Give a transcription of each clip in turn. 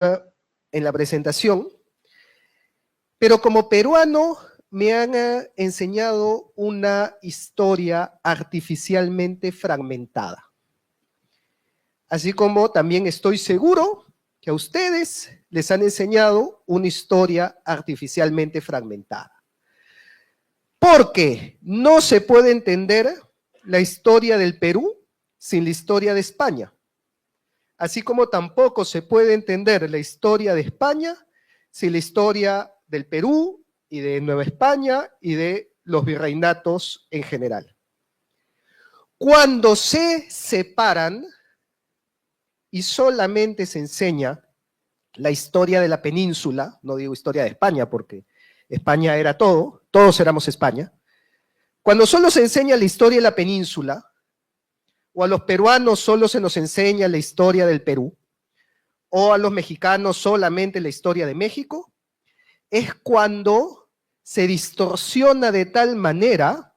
en la presentación, pero como peruano me han enseñado una historia artificialmente fragmentada. Así como también estoy seguro que a ustedes les han enseñado una historia artificialmente fragmentada. Porque no se puede entender la historia del Perú sin la historia de España. Así como tampoco se puede entender la historia de España sin la historia del Perú y de Nueva España y de los virreinatos en general. Cuando se separan y solamente se enseña la historia de la península, no digo historia de España porque España era todo, todos éramos España, cuando solo se enseña la historia de la península, o a los peruanos solo se nos enseña la historia del Perú, o a los mexicanos solamente la historia de México, es cuando se distorsiona de tal manera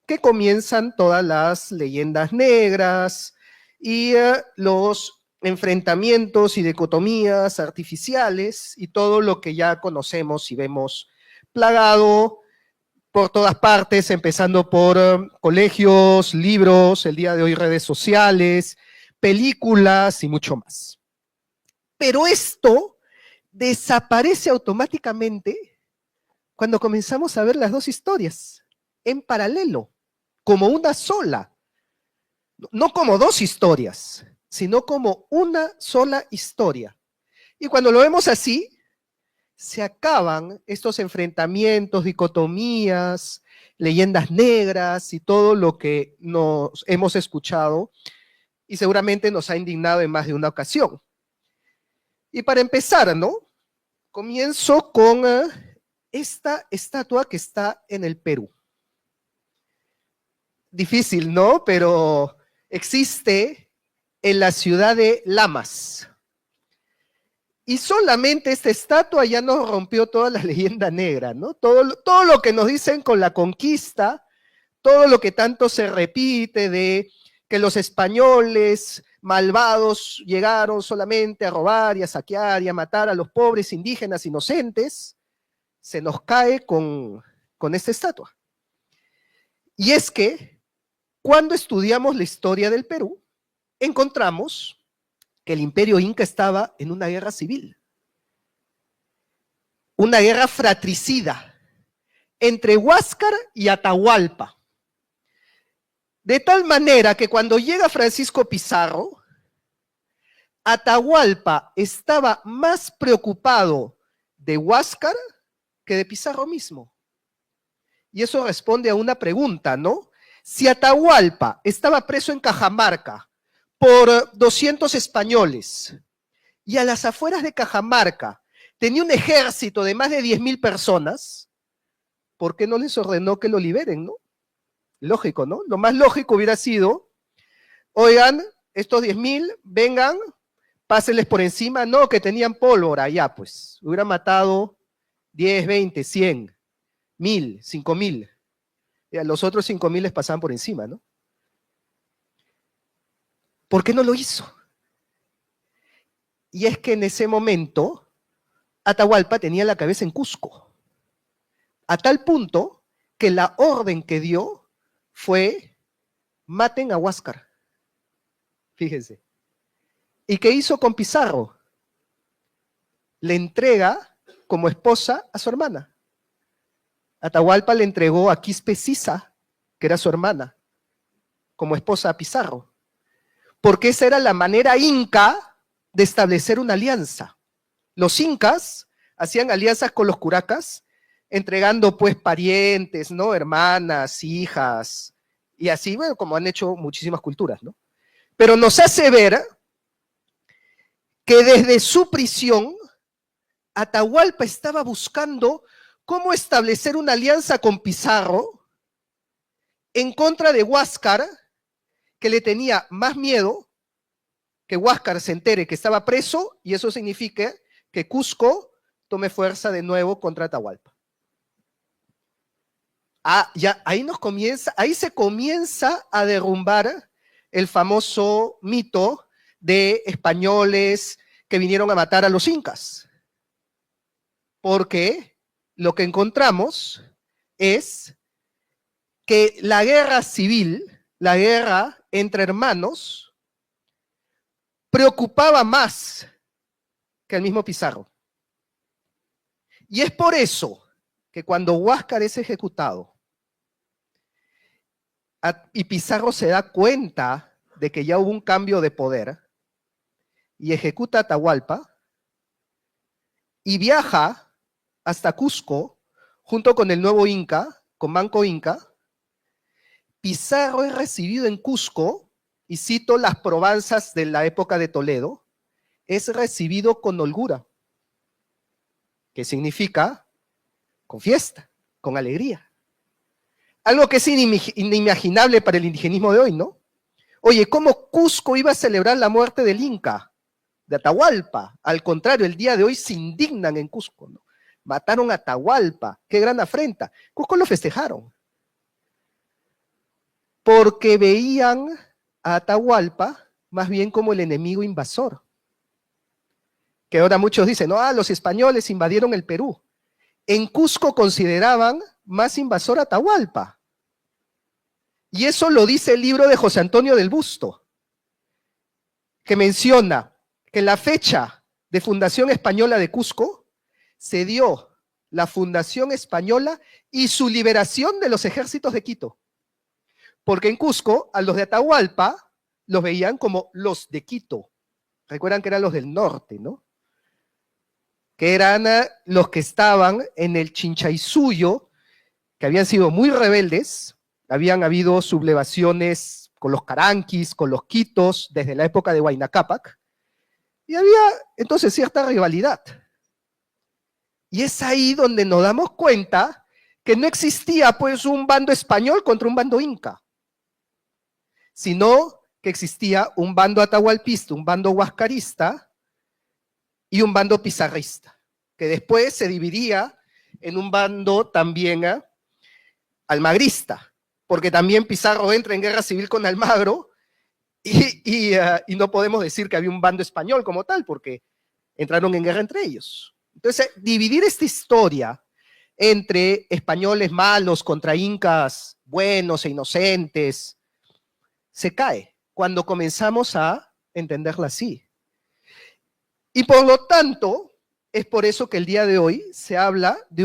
que comienzan todas las leyendas negras y los enfrentamientos y dicotomías artificiales y todo lo que ya conocemos y vemos plagado por todas partes, empezando por colegios, libros, el día de hoy redes sociales, películas y mucho más. Pero esto desaparece automáticamente cuando comenzamos a ver las dos historias en paralelo, como una sola. No como dos historias, sino como una sola historia. Y cuando lo vemos así, se acaban estos enfrentamientos, dicotomías, leyendas negras y todo lo que nos hemos escuchado y seguramente nos ha indignado en más de una ocasión. Y para empezar, ¿no? Comienzo con esta estatua que está en el Perú. Difícil, ¿no? Pero existe en la ciudad de Lamas. Y solamente esta estatua ya nos rompió toda la leyenda negra, ¿no? Todo lo que nos dicen con la conquista, todo lo que tanto se repite de que los españoles malvados llegaron solamente a robar y a saquear y a matar a los pobres indígenas inocentes, se nos cae con esta estatua. Y es que cuando estudiamos la historia del Perú, encontramos que el imperio inca estaba en una guerra civil, una guerra fratricida entre Huáscar y Atahualpa. De tal manera que cuando llega Francisco Pizarro, Atahualpa estaba más preocupado de Huáscar que de Pizarro mismo. Y eso responde a una pregunta, ¿no? Si Atahualpa estaba preso en Cajamarca por 200 españoles y a las afueras de Cajamarca tenía un ejército de más de 10,000 personas, ¿por qué no les ordenó que lo liberen, no? Lógico, ¿no? Lo más lógico hubiera sido, oigan, estos 10,000, vengan, pásenles por encima, no, que tenían pólvora, ya pues, hubiera matado 10, 20, 100, 1,000, 5,000, y a los otros 5,000 les pasaban por encima, ¿no? ¿Por qué no lo hizo? Y es que en ese momento, Atahualpa tenía la cabeza en Cusco, a tal punto que la orden que dio fue, maten a Huáscar. Fíjense. ¿Y qué hizo con Pizarro? Le entrega como esposa a su hermana. Atahualpa le entregó a Quispe Sisa, que era su hermana, como esposa a Pizarro. Porque esa era la manera inca de establecer una alianza. Los incas hacían alianzas con los curacas, entregando pues parientes, ¿no? Hermanas, hijas, y así, bueno, como han hecho muchísimas culturas, ¿no? Pero nos hace ver que desde su prisión, Atahualpa estaba buscando cómo establecer una alianza con Pizarro en contra de Huáscar, que le tenía más miedo que Huáscar se entere que estaba preso, y eso significa que Cusco tome fuerza de nuevo contra Atahualpa. Ya ahí se comienza a derrumbar el famoso mito de españoles que vinieron a matar a los incas. Porque lo que encontramos es que la guerra civil, la guerra entre hermanos, preocupaba más que el mismo Pizarro. Y es por eso que cuando Huáscar es ejecutado y Pizarro se da cuenta de que ya hubo un cambio de poder y ejecuta a Atahualpa y viaja hasta Cusco junto con el nuevo Inca, con Manco Inca, Pizarro es recibido en Cusco, y cito las probanzas de la época de Toledo, es recibido con holgura, que significa con fiesta, con alegría. Algo que es inimaginable para el indigenismo de hoy, ¿no? Oye, ¿cómo Cusco iba a celebrar la muerte del Inca, de Atahualpa? Al contrario, el día de hoy se indignan en Cusco, ¿no? Mataron a Atahualpa, qué gran afrenta. Cusco lo festejaron, porque veían a Atahualpa más bien como el enemigo invasor. Que ahora muchos dicen, no, los españoles invadieron el Perú. En Cusco consideraban más invasor a Atahualpa. Y eso lo dice el libro de José Antonio del Busto, que menciona que en la fecha de fundación española de Cusco se dio la fundación española y su liberación de los ejércitos de Quito. Porque en Cusco a los de Atahualpa los veían como los de Quito. Recuerdan que eran los del norte, ¿no? Que eran los que estaban en el Chinchaysuyo, que habían sido muy rebeldes, habían habido sublevaciones con los caranquis, con los quitos, desde la época de Huayna Cápac, y había entonces cierta rivalidad. Y es ahí donde nos damos cuenta que no existía pues un bando español contra un bando inca, sino que existía un bando atahualpista, un bando huascarista y un bando pizarrista, que después se dividía en un bando también almagrista, porque también Pizarro entra en guerra civil con Almagro y no podemos decir que había un bando español como tal, porque entraron en guerra entre ellos. Entonces, dividir esta historia entre españoles malos contra incas buenos e inocentes, se cae cuando comenzamos a entenderla así. Y por lo tanto, es por eso que el día de hoy se habla de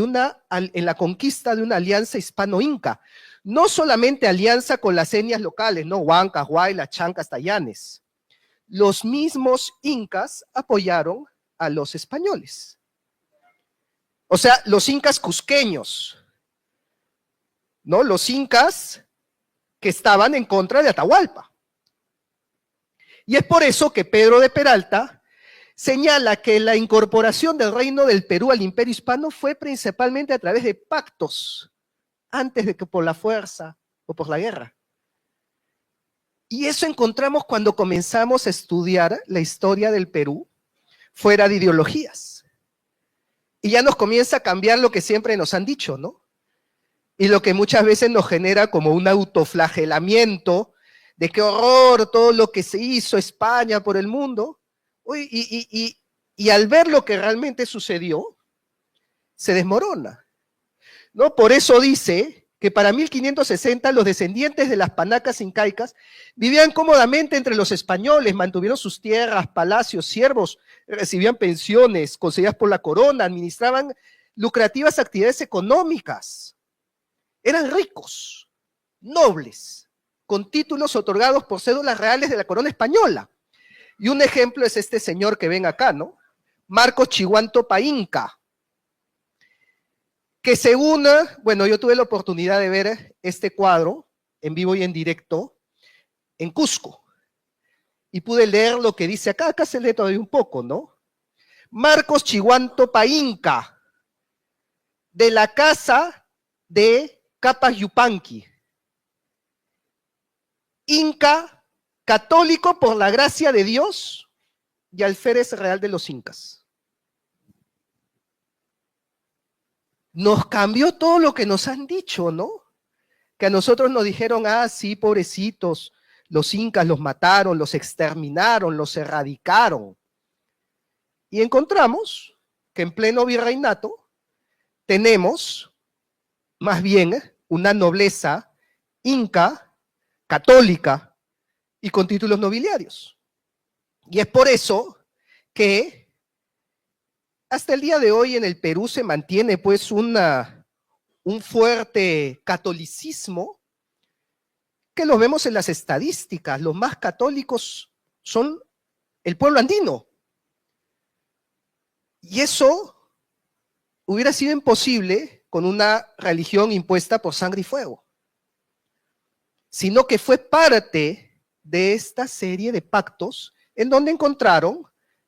en la conquista de una alianza hispano-inca. No solamente alianza con las etnias locales, ¿no? Huancas, Huaylas, Chancas, Tayanes. Los mismos incas apoyaron a los españoles. O sea, los incas cusqueños, ¿no? Los incas que estaban en contra de Atahualpa. Y es por eso que Pedro de Peralta señala que la incorporación del reino del Perú al imperio hispano fue principalmente a través de pactos, antes de que por la fuerza o por la guerra. Y eso encontramos cuando comenzamos a estudiar la historia del Perú fuera de ideologías. Y ya nos comienza a cambiar lo que siempre nos han dicho, ¿no? Y lo que muchas veces nos genera como un autoflagelamiento de qué horror todo lo que se hizo España por el mundo. Y al ver lo que realmente sucedió, se desmorona, ¿no? Por eso dice que para 1560 los descendientes de las panacas incaicas vivían cómodamente entre los españoles, mantuvieron sus tierras, palacios, siervos, recibían pensiones concedidas por la corona, administraban lucrativas actividades económicas, eran ricos, nobles, con títulos otorgados por cédulas reales de la corona española. Y un ejemplo es este señor que ven acá, ¿no? Marcos Chihuantopa Inca, que según, bueno, yo tuve la oportunidad de ver este cuadro en vivo y en directo en Cusco, y pude leer lo que dice acá, acá se lee todavía un poco, ¿no? Marcos Chihuantopa Inca, de la casa de Capas Yupanqui, Inca católico por la gracia de Dios y alférez real de los incas. Nos cambió todo lo que nos han dicho, ¿no? Que a nosotros nos dijeron, sí, pobrecitos, los incas los mataron, los exterminaron, los erradicaron. Y encontramos que en pleno virreinato tenemos más bien una nobleza inca, católica y con títulos nobiliarios. Y es por eso que hasta el día de hoy en el Perú se mantiene pues un fuerte catolicismo que lo vemos en las estadísticas. Los más católicos son el pueblo andino. Y eso hubiera sido imposible con una religión impuesta por sangre y fuego, sino que fue parte de esta serie de pactos en donde encontraron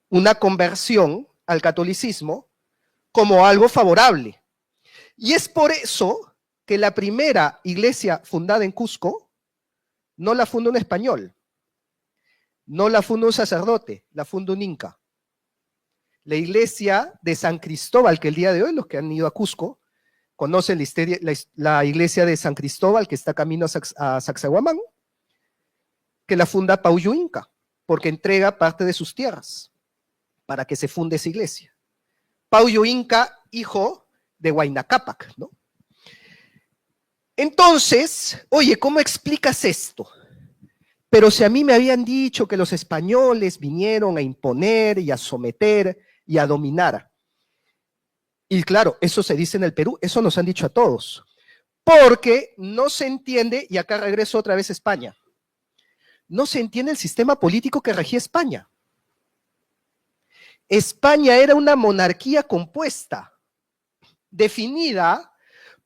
una conversión al catolicismo como algo favorable. Y es por eso que la primera iglesia fundada en Cusco no la funda un español, no la funda un sacerdote, la funda un inca. La iglesia de San Cristóbal, que el día de hoy los que han ido a Cusco conocen la iglesia de San Cristóbal, que está camino a Sacsayhuamán, que la funda Paullo Inca, porque entrega parte de sus tierras para que se funde esa iglesia. Paullo Inca, hijo de Huayna Cápac, ¿no? Entonces, oye, ¿cómo explicas esto? Pero si a mí me habían dicho que los españoles vinieron a imponer y a someter y a dominar. Y claro, eso se dice en el Perú, eso nos han dicho a todos. Porque no se entiende, y acá regreso otra vez a España, no se entiende el sistema político que regía España. España era una monarquía compuesta, definida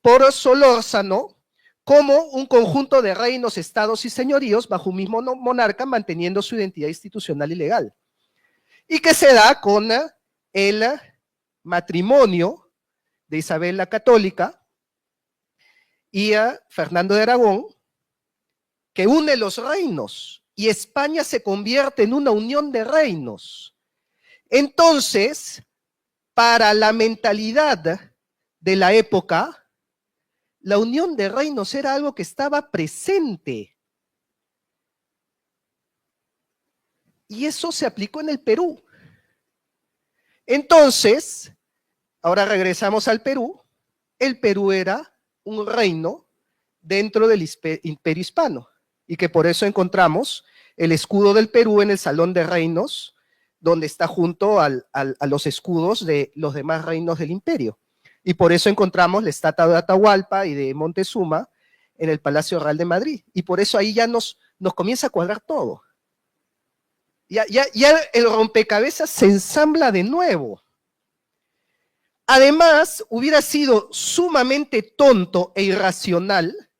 por Solórzano como un conjunto de reinos, estados y señoríos bajo un mismo monarca manteniendo su identidad institucional y legal. Y que se da con el matrimonio de Isabel la Católica y a Fernando de Aragón, que une los reinos, y España se convierte en una unión de reinos. Entonces, para la mentalidad de la época, la unión de reinos era algo que estaba presente. Y eso se aplicó en el Perú. Entonces, ahora regresamos al Perú. El Perú era un reino dentro del Imperio Hispano, y que por eso encontramos el escudo del Perú en el Salón de Reinos, donde está junto a los escudos de los demás reinos del imperio. Y por eso encontramos la estatua de Atahualpa y de Montezuma en el Palacio Real de Madrid. Y por eso ahí ya nos comienza a cuadrar todo. Ya el rompecabezas se ensambla de nuevo. Además, hubiera sido sumamente tonto e irracional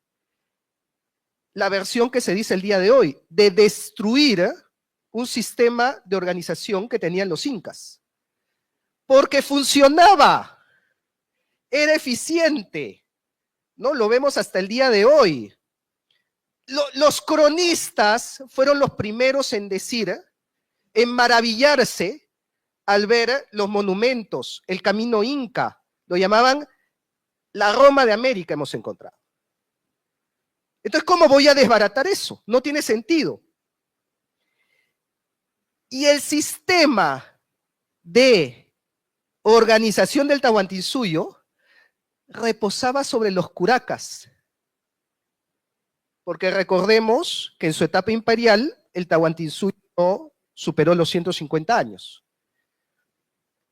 la versión que se dice el día de hoy, de destruir un sistema de organización que tenían los incas. Porque funcionaba. Era eficiente, ¿no? Lo vemos hasta el día de hoy. Los cronistas fueron los primeros en decir, en maravillarse al ver los monumentos, el camino inca, lo llamaban la Roma de América, hemos encontrado. Entonces, ¿cómo voy a desbaratar eso? No tiene sentido. Y el sistema de organización del Tahuantinsuyo reposaba sobre los curacas, porque recordemos que en su etapa imperial el Tahuantinsuyo no superó los 150 años.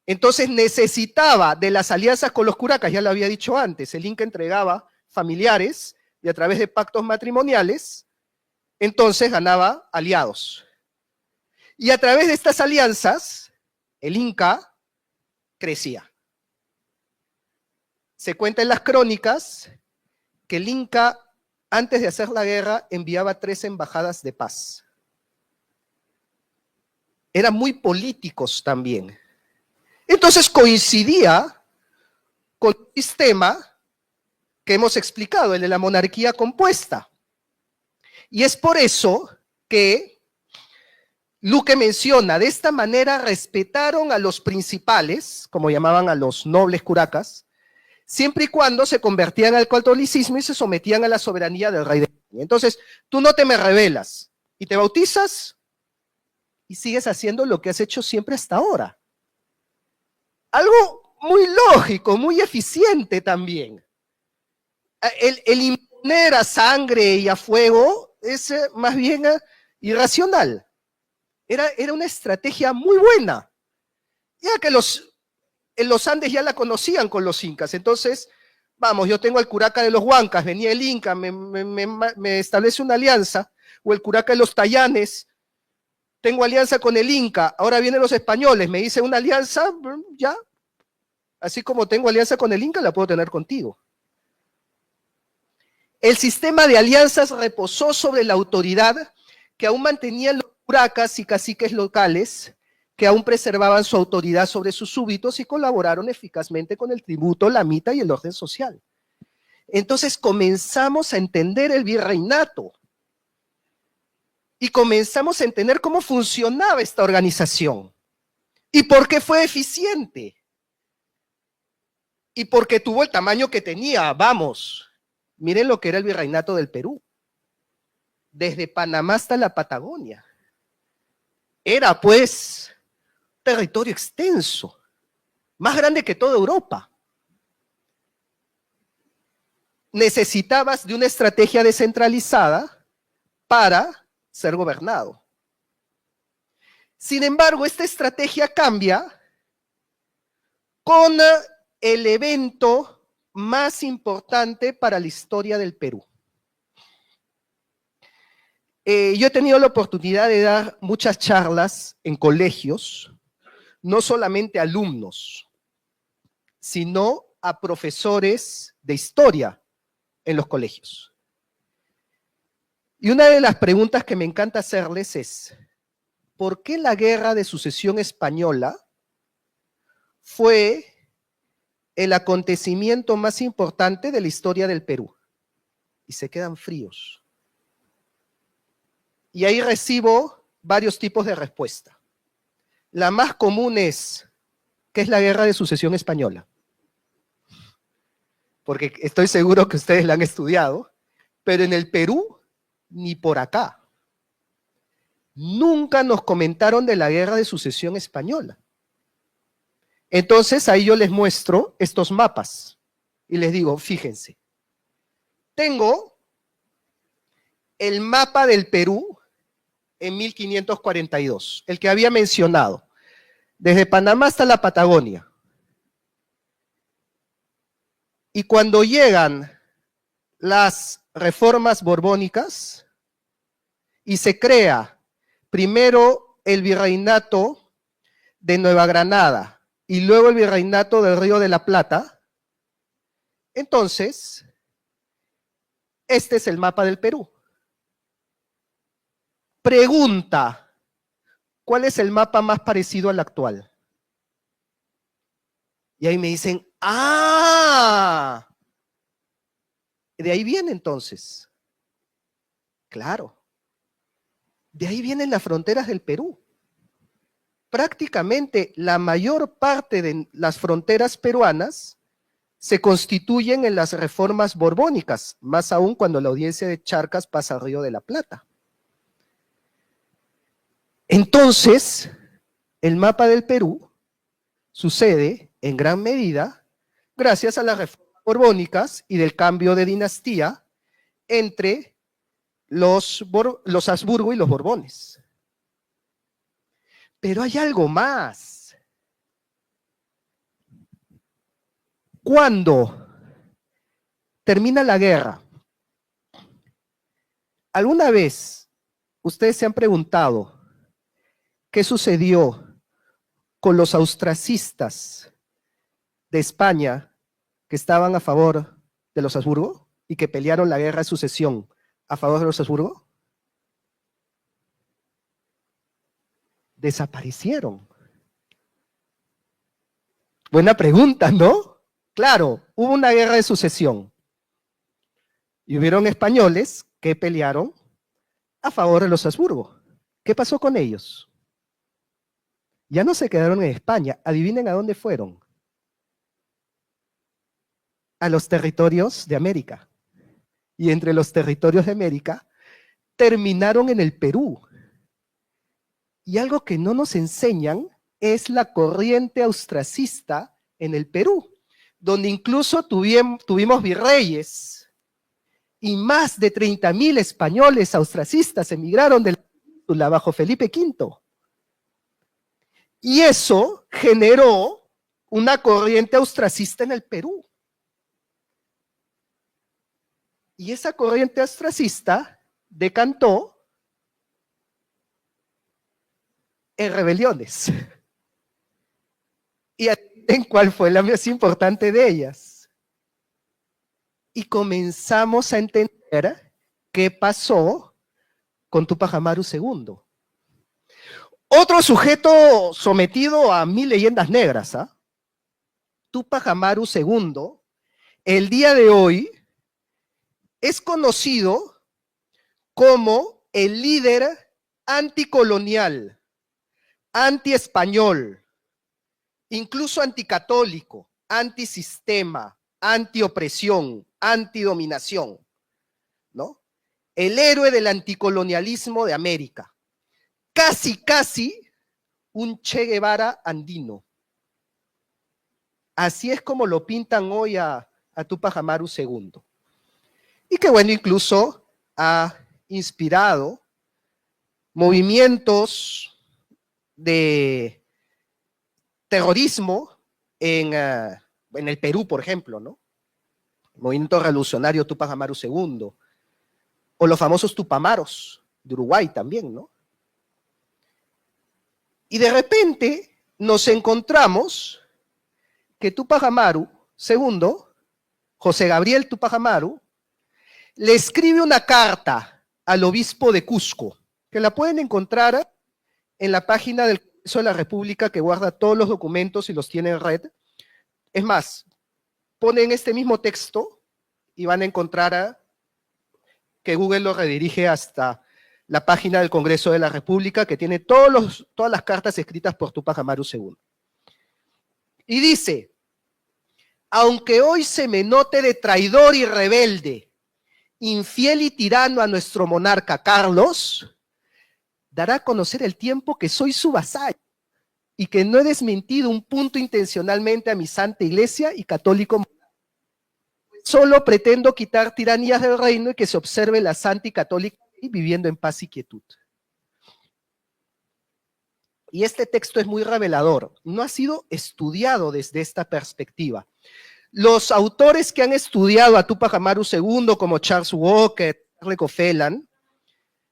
Entonces necesitaba de las alianzas con los curacas, ya lo había dicho antes, el Inca entregaba familiares y a través de pactos matrimoniales, entonces ganaba aliados. Y a través de estas alianzas, el Inca crecía. Se cuenta en las crónicas que el Inca, antes de hacer la guerra, enviaba 3 embajadas de paz. Eran muy políticos también. Entonces coincidía con el sistema que hemos explicado, el de la monarquía compuesta. Y es por eso que Luque menciona, de esta manera respetaron a los principales, como llamaban a los nobles curacas, siempre y cuando se convertían al catolicismo y se sometían a la soberanía del rey de España. Entonces, tú no te me rebelas y te bautizas y sigues haciendo lo que has hecho siempre hasta ahora. Algo muy lógico, muy eficiente también. El imponer a sangre y a fuego es más bien irracional. Era una estrategia muy buena, ya que en los Andes ya la conocían con los incas. Entonces, vamos, yo tengo al curaca de los Huancas, venía el inca, me establece una alianza, o el curaca de los Tayanes, tengo alianza con el inca, ahora vienen los españoles, me dice una alianza, ya, así como tengo alianza con el inca, la puedo tener contigo. El sistema de alianzas reposó sobre la autoridad que aún mantenían los curacas y caciques locales, que aún preservaban su autoridad sobre sus súbditos y colaboraron eficazmente con el tributo, la mita y el orden social. Entonces comenzamos a entender el virreinato y comenzamos a entender cómo funcionaba esta organización y por qué fue eficiente y por qué tuvo el tamaño que tenía. Vamos, miren lo que era el virreinato del Perú, desde Panamá hasta la Patagonia. Era pues territorio extenso, más grande que toda Europa. Necesitabas de una estrategia descentralizada para ser gobernado. Sin embargo, esta estrategia cambia con el evento más importante para la historia del Perú. Yo he tenido la oportunidad de dar muchas charlas en colegios, no solamente a alumnos, sino a profesores de historia en los colegios. Y una de las preguntas que me encanta hacerles es, ¿por qué la Guerra de Sucesión Española fue el acontecimiento más importante de la historia del Perú? Y se quedan fríos. Y ahí recibo varios tipos de respuesta. La más común es, ¿qué es la Guerra de Sucesión Española? Porque estoy seguro que ustedes la han estudiado, pero en el Perú, ni por acá. Nunca nos comentaron de la Guerra de Sucesión Española. Entonces ahí yo les muestro estos mapas y les digo, fíjense, tengo el mapa del Perú en 1542, el que había mencionado, desde Panamá hasta la Patagonia. Y cuando llegan las reformas borbónicas y se crea primero el virreinato de Nueva Granada y luego el virreinato del Río de la Plata, entonces, este es el mapa del Perú. Pregunta, ¿cuál es el mapa más parecido al actual? Y ahí me dicen, ¡ah! De ahí viene entonces. Claro. De ahí vienen las fronteras del Perú. Prácticamente la mayor parte de las fronteras peruanas se constituyen en las reformas borbónicas, más aún cuando la audiencia de Charcas pasa al Río de la Plata. Entonces, el mapa del Perú sucede en gran medida gracias a las reformas borbónicas y del cambio de dinastía entre los Habsburgo y los Borbones. Pero hay algo más. Cuando termina la guerra, ¿alguna vez ustedes se han preguntado qué sucedió con los austracistas de España que estaban a favor de los Habsburgo y que pelearon la guerra de sucesión a favor de los Habsburgo? Desaparecieron. Buena pregunta, ¿no? Claro, hubo una guerra de sucesión y hubieron españoles que pelearon a favor de los Habsburgo. ¿Qué pasó con ellos? Ya no se quedaron en España. Adivinen a dónde fueron. A los territorios de América. Y entre los territorios de América terminaron en el Perú. Y algo que no nos enseñan es la corriente austracista en el Perú, donde incluso tuvimos virreyes y más de 30.000 españoles austracistas emigraron de la península bajo Felipe V. Y eso generó una corriente austracista en el Perú. Y esa corriente austracista decantó en rebeliones. ¿Y en cuál fue la más importante de ellas? Y comenzamos a entender qué pasó con Túpac Amaru II. Otro sujeto sometido a 1000 leyendas negras, ¿ah? Túpac Amaru II, el día de hoy, es conocido como el líder anticolonial, antiespañol, incluso anticatólico, antisistema, antiopresión, antidominación, ¿no? El héroe del anticolonialismo de América. Casi un Che Guevara andino. Así es como lo pintan hoy a Túpac Amaru II. Y que bueno, incluso ha inspirado movimientos de terrorismo en el Perú, por ejemplo, ¿no? El movimiento revolucionario Túpac Amaru II, o los famosos Tupamaros de Uruguay también, ¿no? Y de repente nos encontramos que Túpac Amaru II, José Gabriel Túpac Amaru, le escribe una carta al obispo de Cusco, que la pueden encontrar en la página del Congreso de la República, que guarda todos los documentos y los tiene en red. Es más, ponen este mismo texto y van a encontrar que Google lo redirige hasta la página del Congreso de la República, que tiene todas las cartas escritas por Túpac Amaru II. Y dice: aunque hoy se me note de traidor y rebelde, infiel y tirano a nuestro monarca Carlos, dará a conocer el tiempo que soy su vasallo y que no he desmentido un punto intencionalmente a mi santa iglesia y católico. Solo pretendo quitar tiranías del reino y que se observe la santa y católica y viviendo en paz y quietud. Y este texto es muy revelador. No ha sido estudiado desde esta perspectiva. Los autores que han estudiado a Túpac Amaru II, como Charles Walker, Rico Phelan,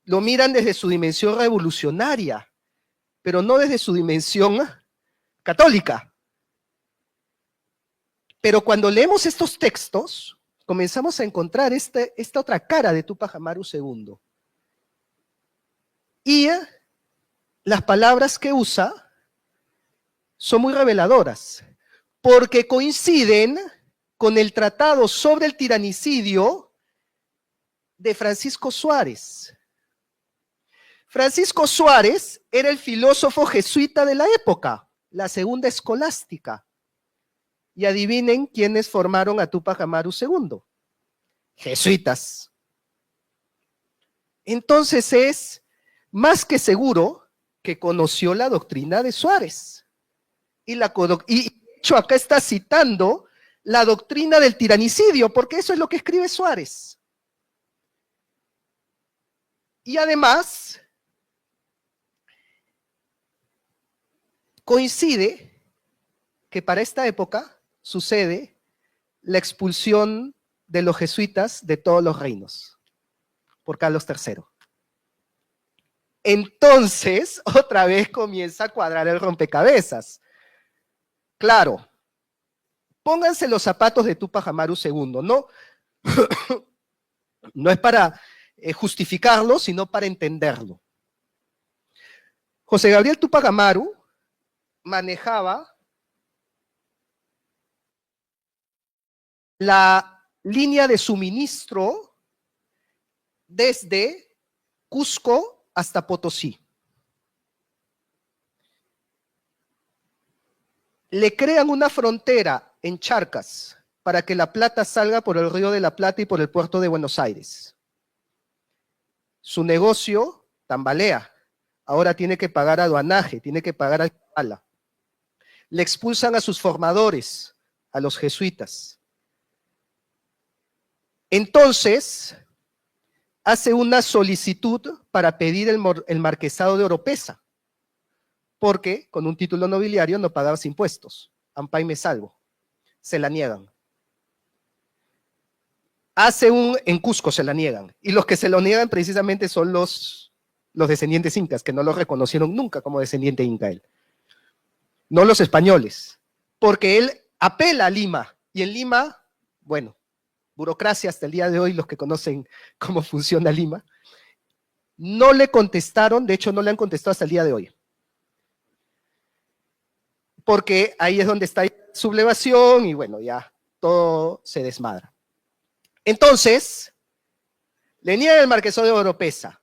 lo miran desde su dimensión revolucionaria, pero no desde su dimensión católica. Pero cuando leemos estos textos, comenzamos a encontrar esta otra cara de Túpac Amaru II. Y las palabras que usa son muy reveladoras, porque coinciden con el tratado sobre el tiranicidio de Francisco Suárez. Francisco Suárez era el filósofo jesuita de la época, la segunda escolástica. Y adivinen quiénes formaron a Túpac Amaru II. Jesuitas. Entonces es más que seguro que conoció la doctrina de Suárez. Y de hecho acá está citando la doctrina del tiranicidio, porque eso es lo que escribe Suárez. Y además coincide que para esta época sucede la expulsión de los jesuitas de todos los reinos por Carlos III. Entonces, otra vez comienza a cuadrar el rompecabezas. Claro, pónganse los zapatos de Túpac Amaru II, ¿no? No es para justificarlo, sino para entenderlo. José Gabriel Túpac Amaru manejaba la línea de suministro desde Cusco hasta Potosí. Le crean una frontera en Charcas para que la plata salga por el Río de la Plata y por el puerto de Buenos Aires. Su negocio tambalea. Ahora tiene que pagar aduanaje, tiene que pagar alcala. le expulsan a sus formadores, a los jesuitas. Entonces, hace una solicitud para pedir el marquesado de Oropesa, porque con un título nobiliario no pagabas impuestos. Ampay me salvo. Se la niegan. En Cusco se la niegan, y los que se lo niegan precisamente son los descendientes incas, que no lo reconocieron nunca como descendiente inca él. No los españoles, porque él apela a Lima, y en Lima, bueno, burocracia hasta el día de hoy, los que conocen cómo funciona Lima, no le contestaron, de hecho no le han contestado hasta el día de hoy. Porque ahí es donde está la sublevación y bueno, ya todo se desmadra. Entonces, le niegan el marquesado de Oropesa,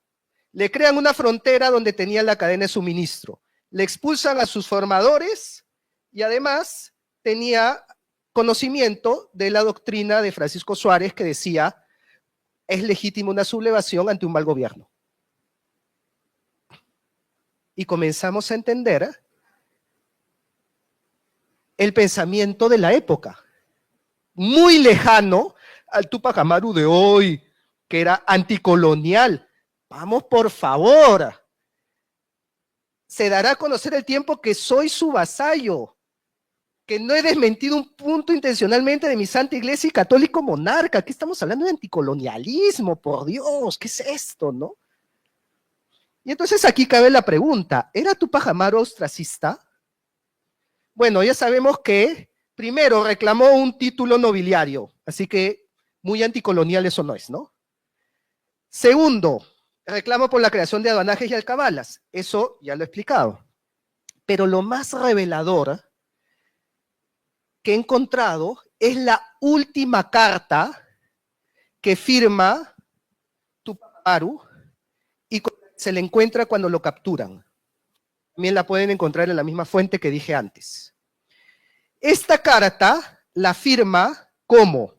le crean una frontera donde tenían la cadena de suministro, le expulsan a sus formadores y además tenía conocimiento de la doctrina de Francisco Suárez que decía, es legítima una sublevación ante un mal gobierno. Y comenzamos a entender el pensamiento de la época, muy lejano al Túpac Amaru de hoy, que era anticolonial. Vamos, por favor. Se dará a conocer el tiempo que soy su vasallo, que no he desmentido un punto intencionalmente de mi santa iglesia y católico monarca. Aquí estamos hablando de anticolonialismo, por Dios, ¿qué es esto, no? Y entonces aquí cabe la pregunta, ¿era Túpac Amaru ostracista? Bueno, ya sabemos que primero reclamó un título nobiliario, así que muy anticolonial eso no es, ¿no? Segundo, reclamo por la creación de aduanajes y alcabalas, eso ya lo he explicado. Pero lo más revelador que he encontrado es la última carta que firma Túpac Amaru y se le encuentra cuando lo capturan. También la pueden encontrar en la misma fuente que dije antes. Esta carta la firma como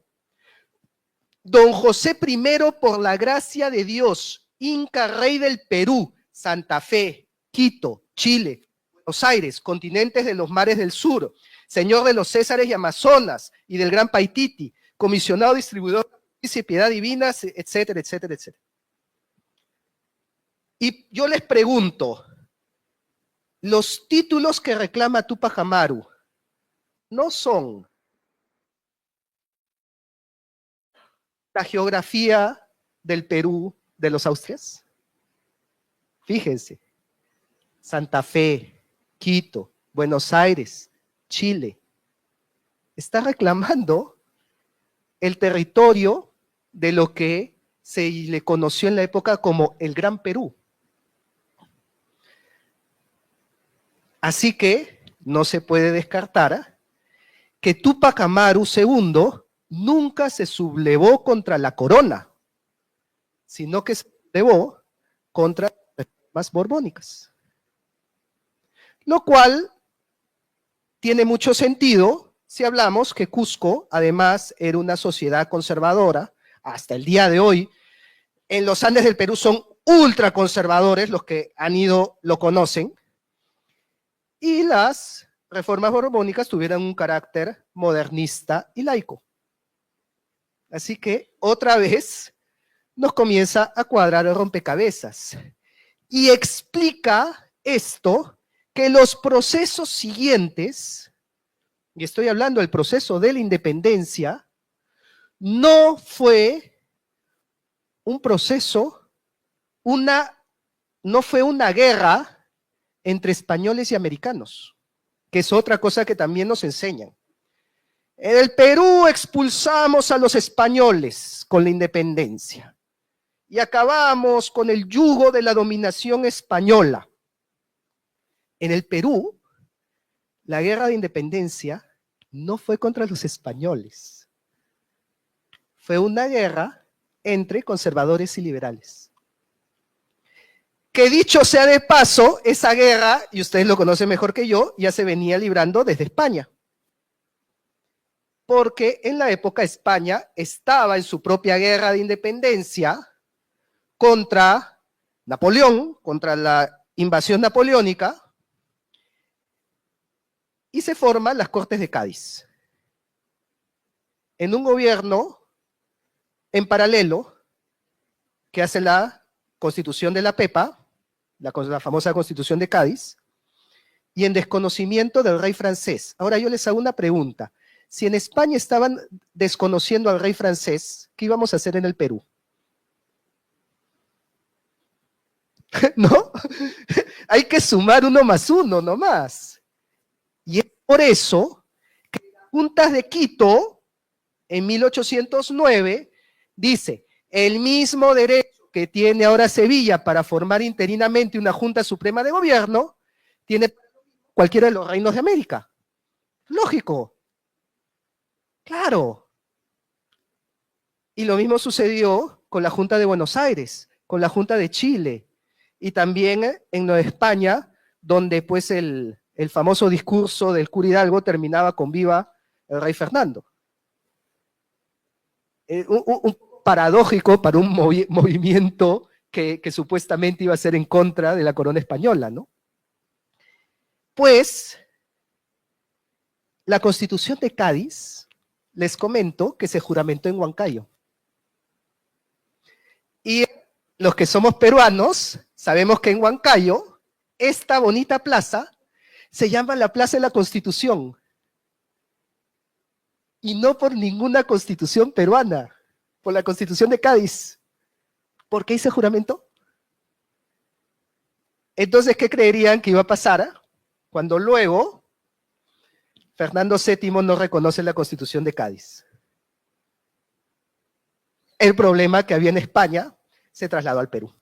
Don José I, por la gracia de Dios, Inca Rey del Perú, Santa Fe, Quito, Chile, Buenos Aires, continentes de los mares del sur, señor de los Césares y Amazonas y del Gran Paititi, comisionado distribuidor de justicia y piedad divina, etcétera, etcétera, etcétera. Y yo les pregunto, los títulos que reclama Túpac Amaru no son la geografía del Perú de los Austrias. Fíjense, Santa Fe, Quito, Buenos Aires, Chile. Está reclamando el territorio de lo que se le conoció en la época como el Gran Perú. Así que no se puede descartar que Túpac Amaru II nunca se sublevó contra la corona, sino que se sublevó contra las reformas borbónicas. Lo cual tiene mucho sentido si hablamos que Cusco, además, era una sociedad conservadora, hasta el día de hoy. En los Andes del Perú son ultraconservadores, los que han ido lo conocen, y las reformas borbónicas tuvieron un carácter modernista y laico. Así que, otra vez, nos comienza a cuadrar el rompecabezas. Y explica esto, que los procesos siguientes, y estoy hablando del proceso de la independencia, no fue un proceso, no fue una guerra entre españoles y americanos, que es otra cosa que también nos enseñan. En el Perú expulsamos a los españoles con la independencia y acabamos con el yugo de la dominación española. En el Perú, la guerra de independencia no fue contra los españoles, fue una guerra entre conservadores y liberales. Que dicho sea de paso, esa guerra, y ustedes lo conocen mejor que yo, ya se venía librando desde España. Porque en la época España estaba en su propia guerra de independencia contra Napoleón, contra la invasión napoleónica, y se forman las Cortes de Cádiz. En un gobierno en paralelo que hace la Constitución de la Pepa, la famosa Constitución de Cádiz, y en desconocimiento del rey francés. Ahora yo les hago una pregunta. Si en España estaban desconociendo al rey francés, ¿qué íbamos a hacer en el Perú? ¿No? Hay que sumar 1 más 1 nomás. Y es por eso que las Juntas de Quito, en 1809, dice, el mismo derecho que tiene ahora Sevilla para formar interinamente una Junta Suprema de Gobierno, tiene cualquiera de los reinos de América. Lógico. Claro. Y lo mismo sucedió con la Junta de Buenos Aires, con la Junta de Chile, y también en Nueva España, donde pues el famoso discurso del cura Hidalgo terminaba con viva el rey Fernando. Un paradójico para un movimiento que supuestamente iba a ser en contra de la corona española, ¿no? Pues, la Constitución de Cádiz, les comento que se juramentó en Huancayo. Y los que somos peruanos, sabemos que en Huancayo, esta bonita plaza se llama la Plaza de la Constitución. Y no por ninguna constitución peruana, por la Constitución de Cádiz. ¿Por qué hice juramento? Entonces, ¿qué creerían que iba a pasar cuando luego Fernando VII no reconoce la Constitución de Cádiz? El problema que había en España se trasladó al Perú.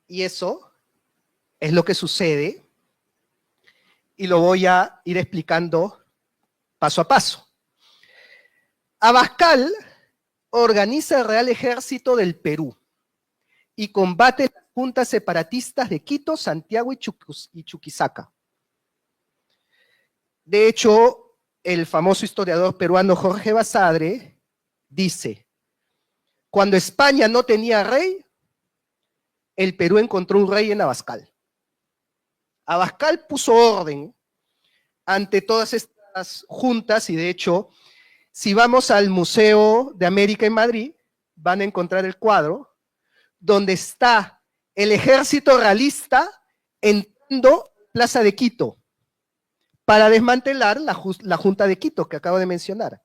Y eso es lo que sucede, y lo voy a ir explicando paso a paso. Abascal organiza el Real Ejército del Perú y combate las juntas separatistas de Quito, Santiago y Chuquisaca. De hecho, el famoso historiador peruano Jorge Basadre dice, cuando España no tenía rey, el Perú encontró un rey en Abascal. Abascal puso orden ante todas estas juntas, y de hecho, si vamos al Museo de América en Madrid, van a encontrar el cuadro donde está el ejército realista entrando en Plaza de Quito para desmantelar la Junta de Quito que acabo de mencionar.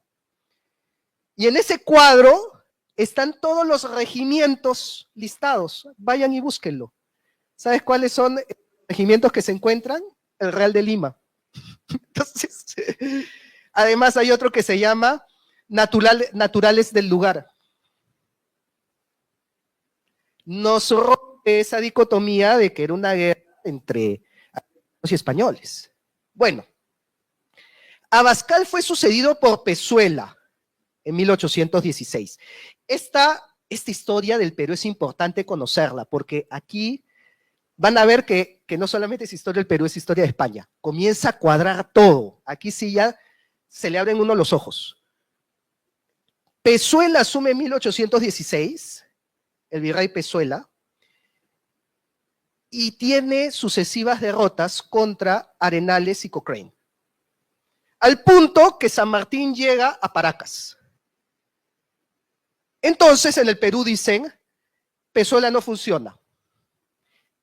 Y en ese cuadro están todos los regimientos listados. Vayan y búsquenlo. ¿Sabes cuáles son los regimientos que se encuentran? El Real de Lima. Entonces, además hay otro que se llama Naturales del Lugar. Nos rompe esa dicotomía de que era una guerra entre americanos y españoles. Bueno, Abascal fue sucedido por Pezuela en 1816. Esta historia del Perú es importante conocerla, porque aquí van a ver que no solamente es historia del Perú, es historia de España. Comienza a cuadrar todo. Aquí sí ya se le abren uno los ojos. Pezuela asume en 1816, el virrey Pezuela, y tiene sucesivas derrotas contra Arenales y Cochrane. Al punto que San Martín llega a Paracas. Entonces, en el Perú dicen, Pezuela no funciona.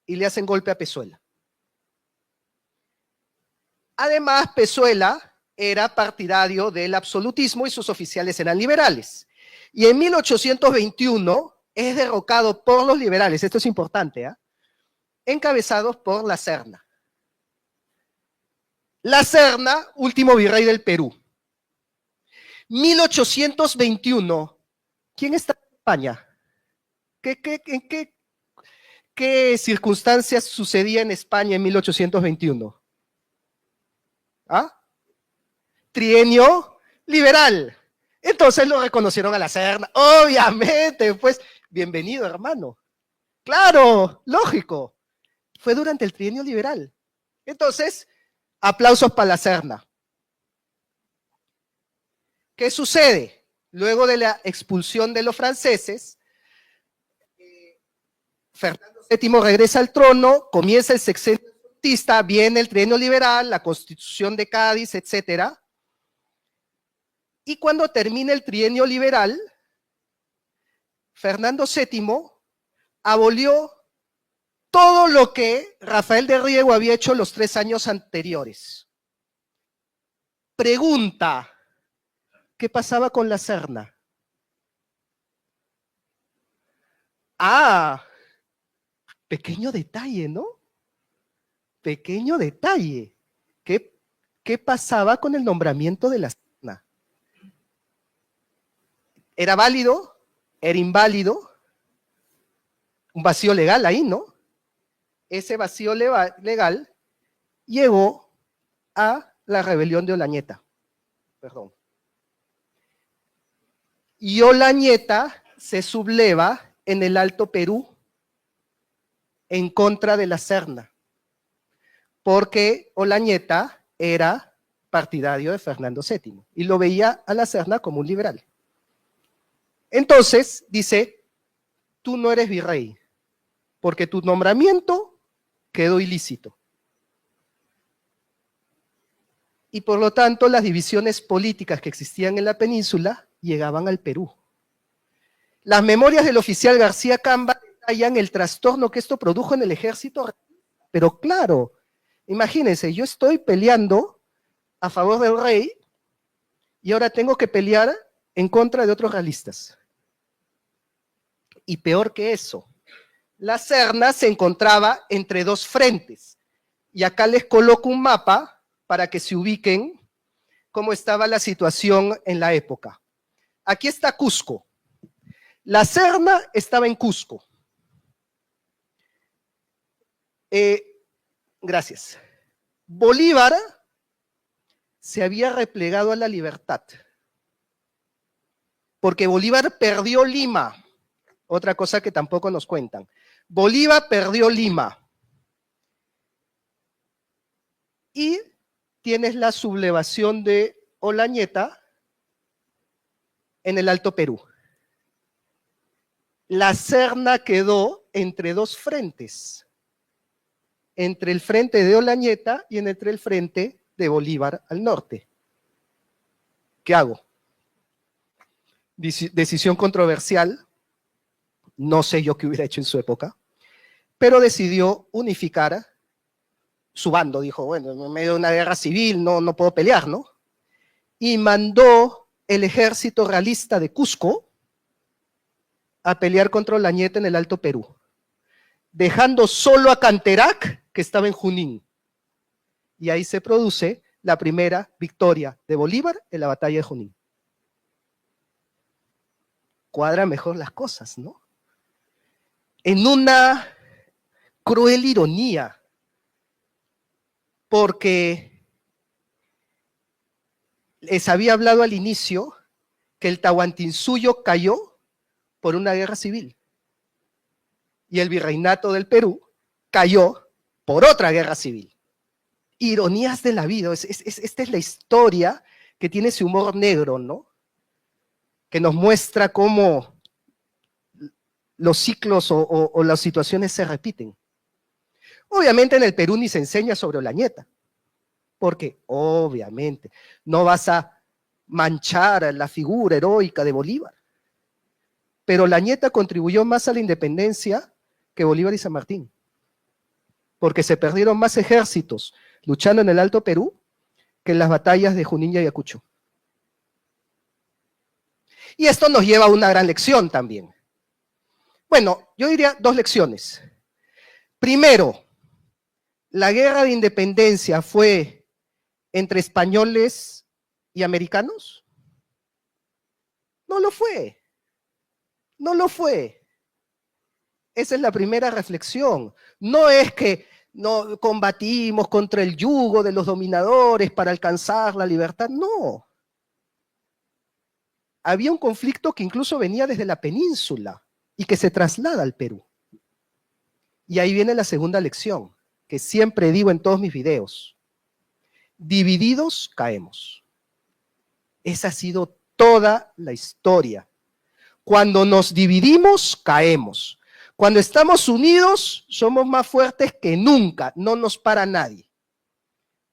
Y le hacen golpe a Pezuela. Además, Pezuela era partidario del absolutismo y sus oficiales eran liberales. Y en 1821 es derrocado por los liberales, esto es importante, encabezados por La Serna. La Serna, último virrey del Perú. 1821, ¿quién está en España? ¿En qué circunstancias sucedía en España en 1821? ¿Ah? Trienio liberal. Entonces lo reconocieron a La Serna. Obviamente, pues, bienvenido, hermano. Claro, lógico. Fue durante el trienio liberal. Entonces, aplausos para La Serna. ¿Qué sucede? Luego de la expulsión de los franceses, Fernando VII regresa al trono, comienza el sexenio conquista, viene el trienio liberal, la Constitución de Cádiz, etc. Y cuando termina el trienio liberal, Fernando VII abolió todo lo que Rafael de Riego había hecho los 3 años anteriores. Pregunta, ¿qué pasaba con la Serna? Ah, pequeño detalle, ¿no? Pequeño detalle. ¿Qué pasaba con el nombramiento de la Serna? ¿Era válido? ¿Era inválido? Un vacío legal ahí, ¿no? Ese vacío legal llevó a la rebelión de Olañeta. Perdón. Y Olañeta se subleva en el Alto Perú en contra de la Serna, porque Olañeta era partidario de Fernando VII y lo veía a la Serna como un liberal. Entonces dice, tú no eres virrey, porque tu nombramiento quedó ilícito. Y por lo tanto las divisiones políticas que existían en la península llegaban al Perú. Las memorias del oficial García Camba detallan el trastorno que esto produjo en el ejército, pero claro, imagínense, yo estoy peleando a favor del rey y ahora tengo que pelear en contra de otros realistas. Y peor que eso, la Serna se encontraba entre 2 frentes. Y acá les coloco un mapa para que se ubiquen cómo estaba la situación en la época. Aquí está Cusco. La Serna estaba en Cusco. Gracias. Bolívar se había replegado a la Libertad, porque Bolívar perdió Lima, otra cosa que tampoco nos cuentan. Bolívar perdió Lima. Y tienes la sublevación de Olañeta en el Alto Perú. La Serna quedó entre 2 frentes, entre el frente de Olañeta y entre el frente de Bolívar al norte. ¿Qué hago? Decisión controversial, no sé yo qué hubiera hecho en su época, pero decidió unificar su bando. Dijo, bueno, en medio de una guerra civil no puedo pelear, ¿no? Y mandó el ejército realista de Cusco a pelear contra Olañeta en el Alto Perú, dejando solo a Canterac, que estaba en Junín. Y ahí se produce la primera victoria de Bolívar en la batalla de Junín. Cuadra mejor las cosas, ¿no? En una cruel ironía, porque les había hablado al inicio que el Tahuantinsuyo cayó por una guerra civil y el virreinato del Perú cayó por otra guerra civil. Ironías de la vida. Esta es la historia que tiene ese humor negro, ¿no? Que nos muestra cómo los ciclos o las situaciones se repiten. Obviamente en el Perú ni se enseña sobre Olañeta, porque obviamente no vas a manchar la figura heroica de Bolívar. Pero Olañeta contribuyó más a la independencia que Bolívar y San Martín, porque se perdieron más ejércitos luchando en el Alto Perú que en las batallas de Junín y Ayacucho. Y esto nos lleva a una gran lección también. Bueno, yo diría 2 lecciones. Primero, ¿la guerra de independencia fue entre españoles y americanos? No lo fue. No lo fue. Esa es la primera reflexión. No es que no combatimos contra el yugo de los dominadores para alcanzar la libertad, no. Había un conflicto que incluso venía desde la península y que se traslada al Perú. Y ahí viene la segunda lección, que siempre digo en todos mis videos. Divididos caemos. Esa ha sido toda la historia. Cuando nos dividimos, caemos. Cuando estamos unidos, somos más fuertes que nunca, no nos para nadie.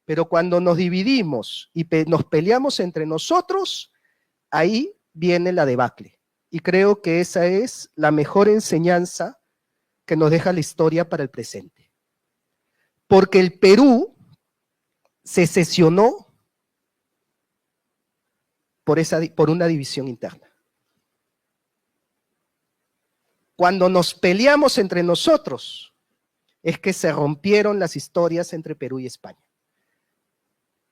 Pero cuando nos dividimos y nos peleamos entre nosotros, ahí viene la debacle. Y creo que esa es la mejor enseñanza que nos deja la historia para el presente. Porque el Perú se sesionó por una división interna. Cuando nos peleamos entre nosotros, es que se rompieron las historias entre Perú y España.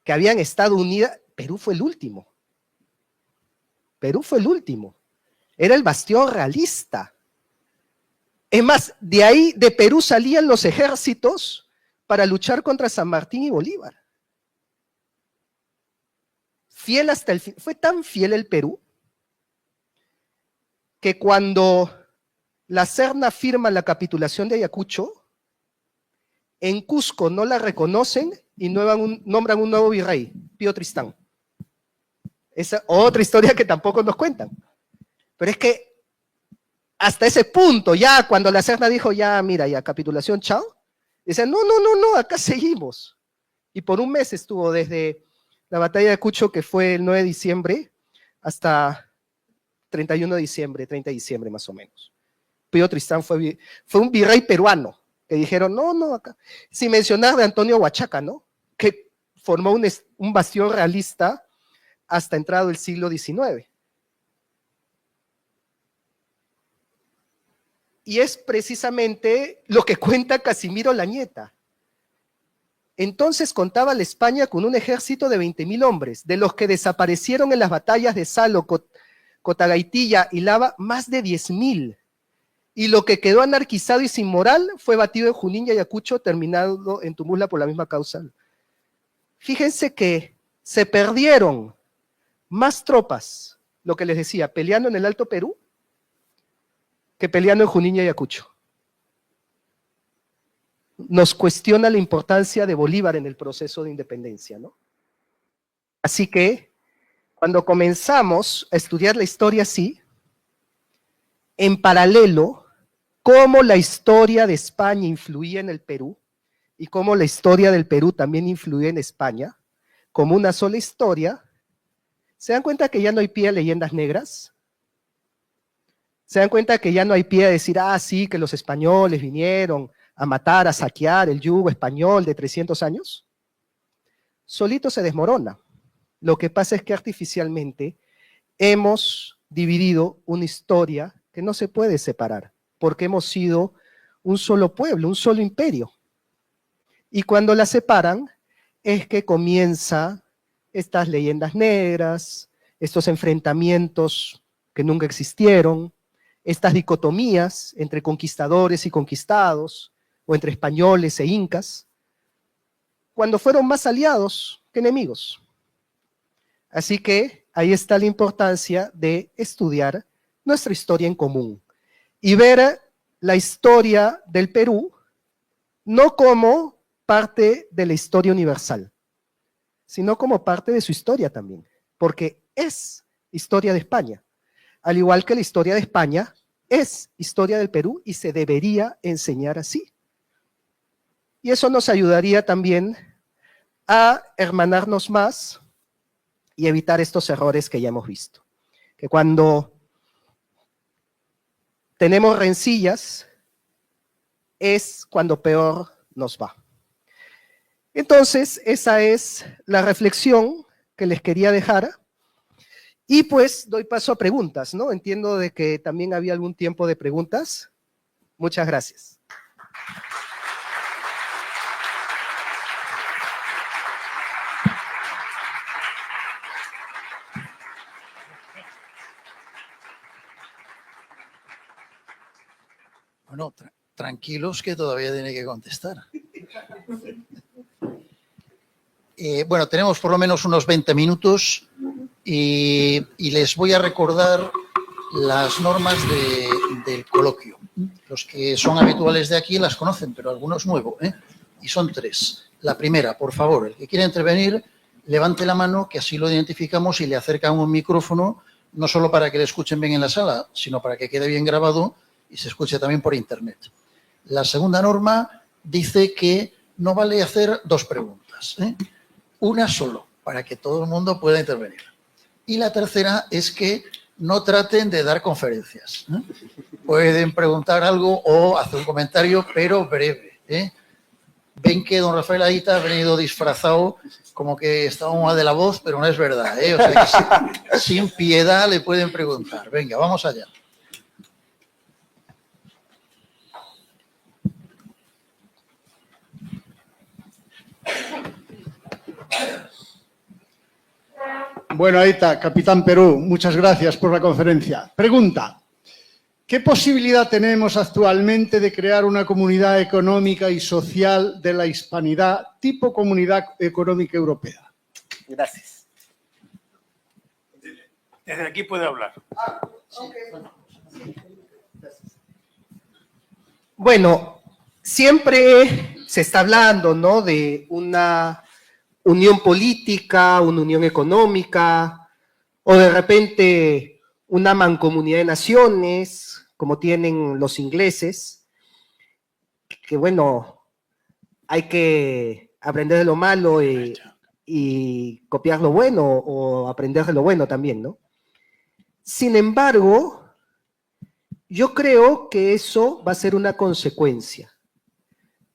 Que habían estado unidas, Perú fue el último. Perú fue el último. Era el bastión realista. Es más, de ahí, de Perú salían los ejércitos para luchar contra San Martín y Bolívar. Fiel hasta el fin. Fue tan fiel el Perú que cuando la Serna firma la capitulación de Ayacucho, en Cusco no la reconocen y nombran un nuevo virrey, Pío Tristán. Esa otra historia que tampoco nos cuentan. Pero es que hasta ese punto, ya cuando la Serna dijo, ya mira, ya capitulación, chao, dicen, no, acá seguimos. Y por un mes estuvo desde la batalla de Ayacucho, que fue el 9 de diciembre, hasta 31 de diciembre, 30 de diciembre más o menos. Pío Tristán fue un virrey peruano, que dijeron, no, acá. Sin mencionar de Antonio Huachaca, ¿no? Que formó un bastión realista hasta entrado el siglo XIX. Y es precisamente lo que cuenta Casimiro Lañeta. Entonces contaba la España con un ejército de 20.000 hombres, de los que desaparecieron en las batallas de Salo, Cotagaitilla y Lava, más de 10.000. Y lo que quedó anarquizado y sin moral fue batido en Junín y Ayacucho, terminado en Tumula por la misma causa. Fíjense que se perdieron más tropas, lo que les decía, peleando en el Alto Perú, que peleando en Junín y Ayacucho. Nos cuestiona la importancia de Bolívar en el proceso de independencia, ¿no? Así que, cuando comenzamos a estudiar la historia así, en paralelo, cómo la historia de España influía en el Perú y cómo la historia del Perú también influía en España, como una sola historia, ¿se dan cuenta que ya no hay pie a leyendas negras? ¿Se dan cuenta que ya no hay pie a decir, sí, que los españoles vinieron a matar, a saquear el yugo español de 300 años? Solito se desmorona. Lo que pasa es que artificialmente hemos dividido una historia que no se puede separar, porque hemos sido un solo pueblo, un solo imperio. Y cuando la separan, es que comienza estas leyendas negras, estos enfrentamientos que nunca existieron, estas dicotomías entre conquistadores y conquistados, o entre españoles e incas, cuando fueron más aliados que enemigos. Así que ahí está la importancia de estudiar nuestra historia en común y ver la historia del Perú no como parte de la historia universal, sino como parte de su historia también, porque es historia de España, al igual que la historia de España es historia del Perú y se debería enseñar así. Y eso nos ayudaría también a hermanarnos más y evitar estos errores que ya hemos visto. Que cuando tenemos rencillas es cuando peor nos va. Entonces, esa es la reflexión que les quería dejar. Y pues doy paso a preguntas, ¿no? Entiendo de que también había algún tiempo de preguntas. Muchas gracias. Bueno, tranquilos que todavía tiene que contestar. Bueno, tenemos por lo menos unos 20 minutos y les voy a recordar las normas del coloquio. Los que son habituales de aquí las conocen, pero algunos nuevos, y son 3. La primera, por favor, el que quiera intervenir, levante la mano, que así lo identificamos y le acercan un micrófono, no solo para que le escuchen bien en la sala, sino para que quede bien grabado y se escuche también por Internet. La segunda norma dice que no vale hacer dos preguntas, una solo, para que todo el mundo pueda intervenir. Y la tercera es que no traten de dar conferencias. Pueden preguntar algo o hacer un comentario, pero breve. Ven que don Rafael Aita ha venido disfrazado como que estaba mal de la voz, pero no es verdad. O sea que sin piedad le pueden preguntar. Venga, vamos allá. Bueno, Aita, Capitán Perú, muchas gracias por la conferencia. Pregunta: ¿qué posibilidad tenemos actualmente de crear una comunidad económica y social de la hispanidad tipo Comunidad Económica Europea? Gracias. Desde aquí puede hablar. Bueno, siempre se está hablando, ¿no?, de una unión política, una unión económica, o de repente una mancomunidad de naciones, como tienen los ingleses, que bueno, hay que aprender de lo malo y copiar lo bueno, o aprender de lo bueno también, ¿no? Sin embargo, yo creo que eso va a ser una consecuencia,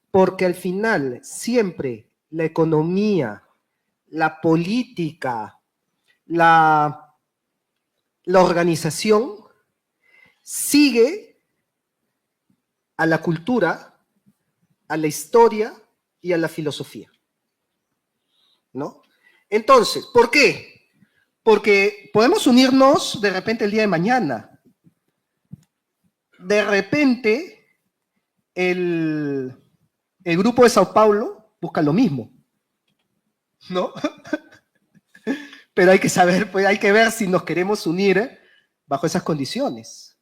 porque al final siempre la economía, la política, la organización sigue a la cultura, a la historia y a la filosofía, ¿no? Entonces, ¿por qué? Porque podemos unirnos de repente el día de mañana. De repente, el grupo de Sao Paulo busca lo mismo, ¿no? Pero hay que saber, pues hay que ver si nos queremos unir bajo esas condiciones.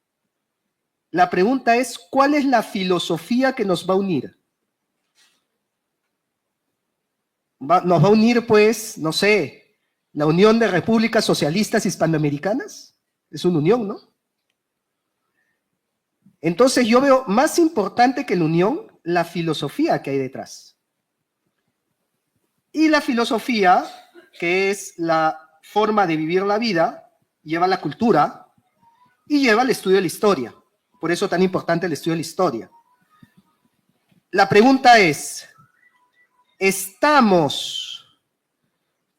La pregunta es, ¿cuál es la filosofía que nos va a unir? ¿Nos va a unir, pues, no sé, la Unión de Repúblicas Socialistas Hispanoamericanas? Es una unión, ¿no? Entonces yo veo más importante que la unión, la filosofía que hay detrás. Y la filosofía, que es la forma de vivir la vida, lleva la cultura y lleva el estudio de la historia. Por eso tan importante el estudio de la historia. La pregunta es, ¿estamos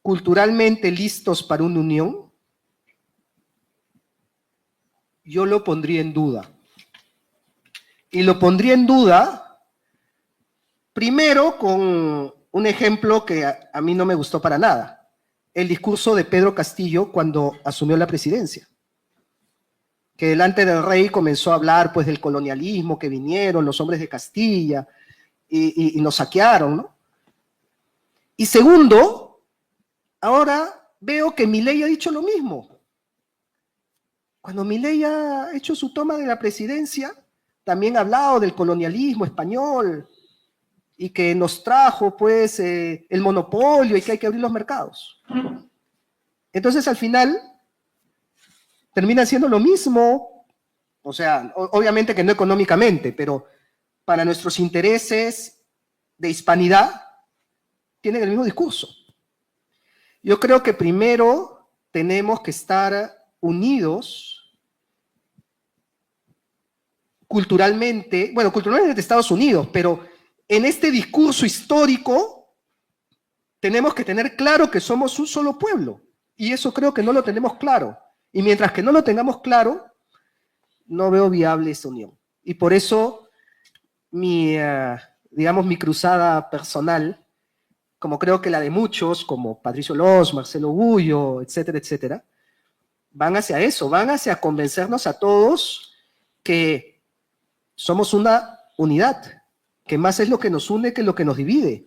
culturalmente listos para una unión? Yo lo pondría en duda. Y lo pondría en duda, primero, con un ejemplo que a mí no me gustó para nada. El discurso de Pedro Castillo cuando asumió la presidencia. Que delante del rey comenzó a hablar, pues, del colonialismo, que vinieron los hombres de Castilla y nos saquearon, ¿no? Y segundo, ahora veo que Milei ha dicho lo mismo. Cuando Milei ha hecho su toma de la presidencia, también ha hablado del colonialismo español y que nos trajo, pues, el monopolio y que hay que abrir los mercados. Entonces, al final, termina siendo lo mismo, o sea, obviamente que no económicamente, pero para nuestros intereses de hispanidad, tienen el mismo discurso. Yo creo que primero tenemos que estar unidos culturalmente, bueno, culturalmente de Estados Unidos, pero en este discurso histórico tenemos que tener claro que somos un solo pueblo, y eso creo que no lo tenemos claro, y mientras que no lo tengamos claro, no veo viable esa unión. Y por eso digamos, mi cruzada personal, como creo que la de muchos, como Patricio Loz, Marcelo Gullo, etcétera, etcétera, van hacia eso, van hacia convencernos a todos que somos una unidad, que más es lo que nos une que lo que nos divide,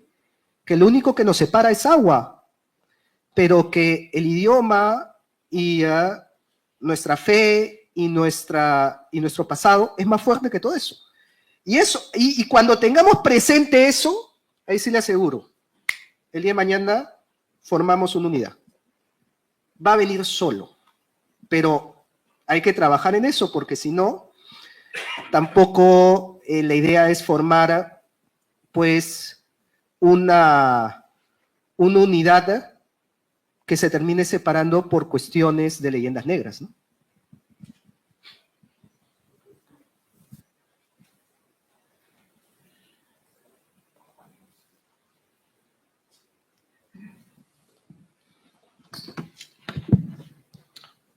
que lo único que nos separa es agua, pero que el idioma y nuestra fe y nuestro pasado es más fuerte que todo eso. Y cuando tengamos presente eso, ahí sí le aseguro, el día de mañana formamos una unidad. Va a venir solo, pero hay que trabajar en eso, porque si no, Tampoco la idea es formar, pues, una unidad que se termine separando por cuestiones de leyendas negras, ¿no?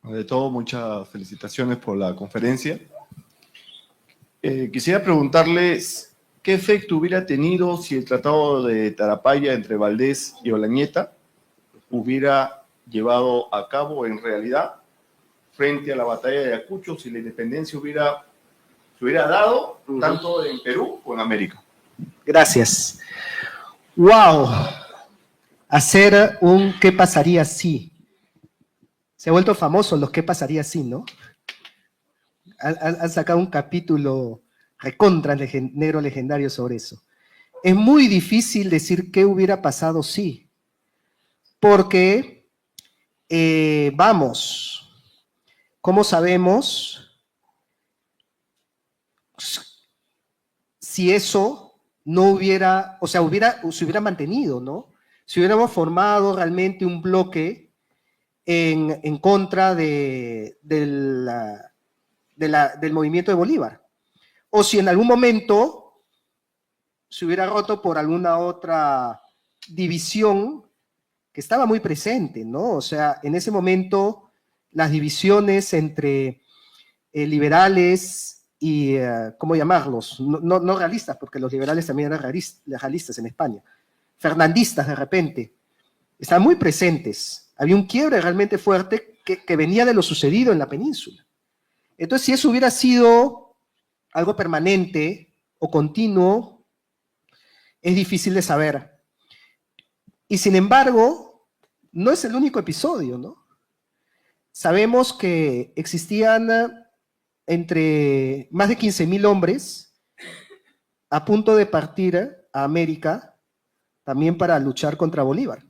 De todo, muchas felicitaciones por la conferencia. Quisiera preguntarles qué efecto hubiera tenido si el Tratado de Tarapaya entre Valdés y Olañeta hubiera llevado a cabo en realidad frente a la batalla de Ayacucho, si la independencia se hubiera dado tanto en Perú como en América. Gracias. ¡Wow! Hacer un ¿qué pasaría si? Se ha vuelto famoso los ¿qué pasaría si?, ¿no? Han sacado un capítulo recontra negro legendario sobre eso. Es muy difícil decir qué hubiera pasado si, porque, vamos, ¿cómo sabemos si eso no hubiera, o sea, se hubiera mantenido, ¿no? Si hubiéramos formado realmente un bloque en contra del movimiento de Bolívar. O si en algún momento se hubiera roto por alguna otra división que estaba muy presente, ¿no? O sea, en ese momento las divisiones entre liberales y, ¿cómo llamarlos? No realistas, porque los liberales también eran realistas en España. Fernandistas, de repente, estaban muy presentes. Había un quiebre realmente fuerte que venía de lo sucedido en la península. Entonces, si eso hubiera sido algo permanente o continuo, es difícil de saber. Y sin embargo, no es el único episodio, ¿no? Sabemos que existían entre más de 15.000 hombres a punto de partir a América también para luchar contra Bolívar.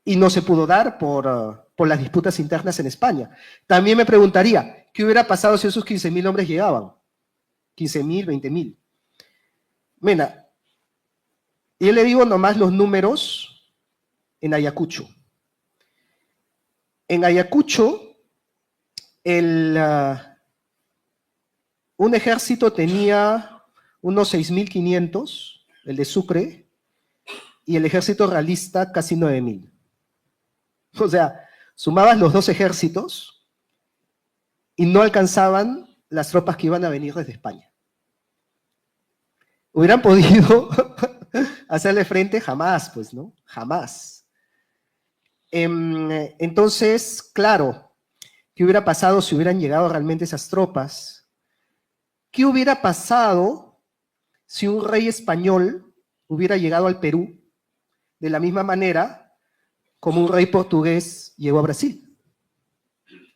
Y no se pudo dar por las disputas internas en España. También me preguntaría, ¿qué hubiera pasado si esos 15.000 hombres llegaban? 15.000, 20.000. Mira, yo le digo nomás los números en Ayacucho. En Ayacucho, un ejército tenía unos 6.500, el de Sucre, y el ejército realista casi 9.000. O sea, sumabas los dos ejércitos y no alcanzaban las tropas que iban a venir desde España. ¿Hubieran podido hacerle frente? Jamás, pues, ¿no? Jamás. Entonces, claro, ¿qué hubiera pasado si hubieran llegado realmente esas tropas? ¿Qué hubiera pasado si un rey español hubiera llegado al Perú de la misma manera como un rey portugués llegó a Brasil?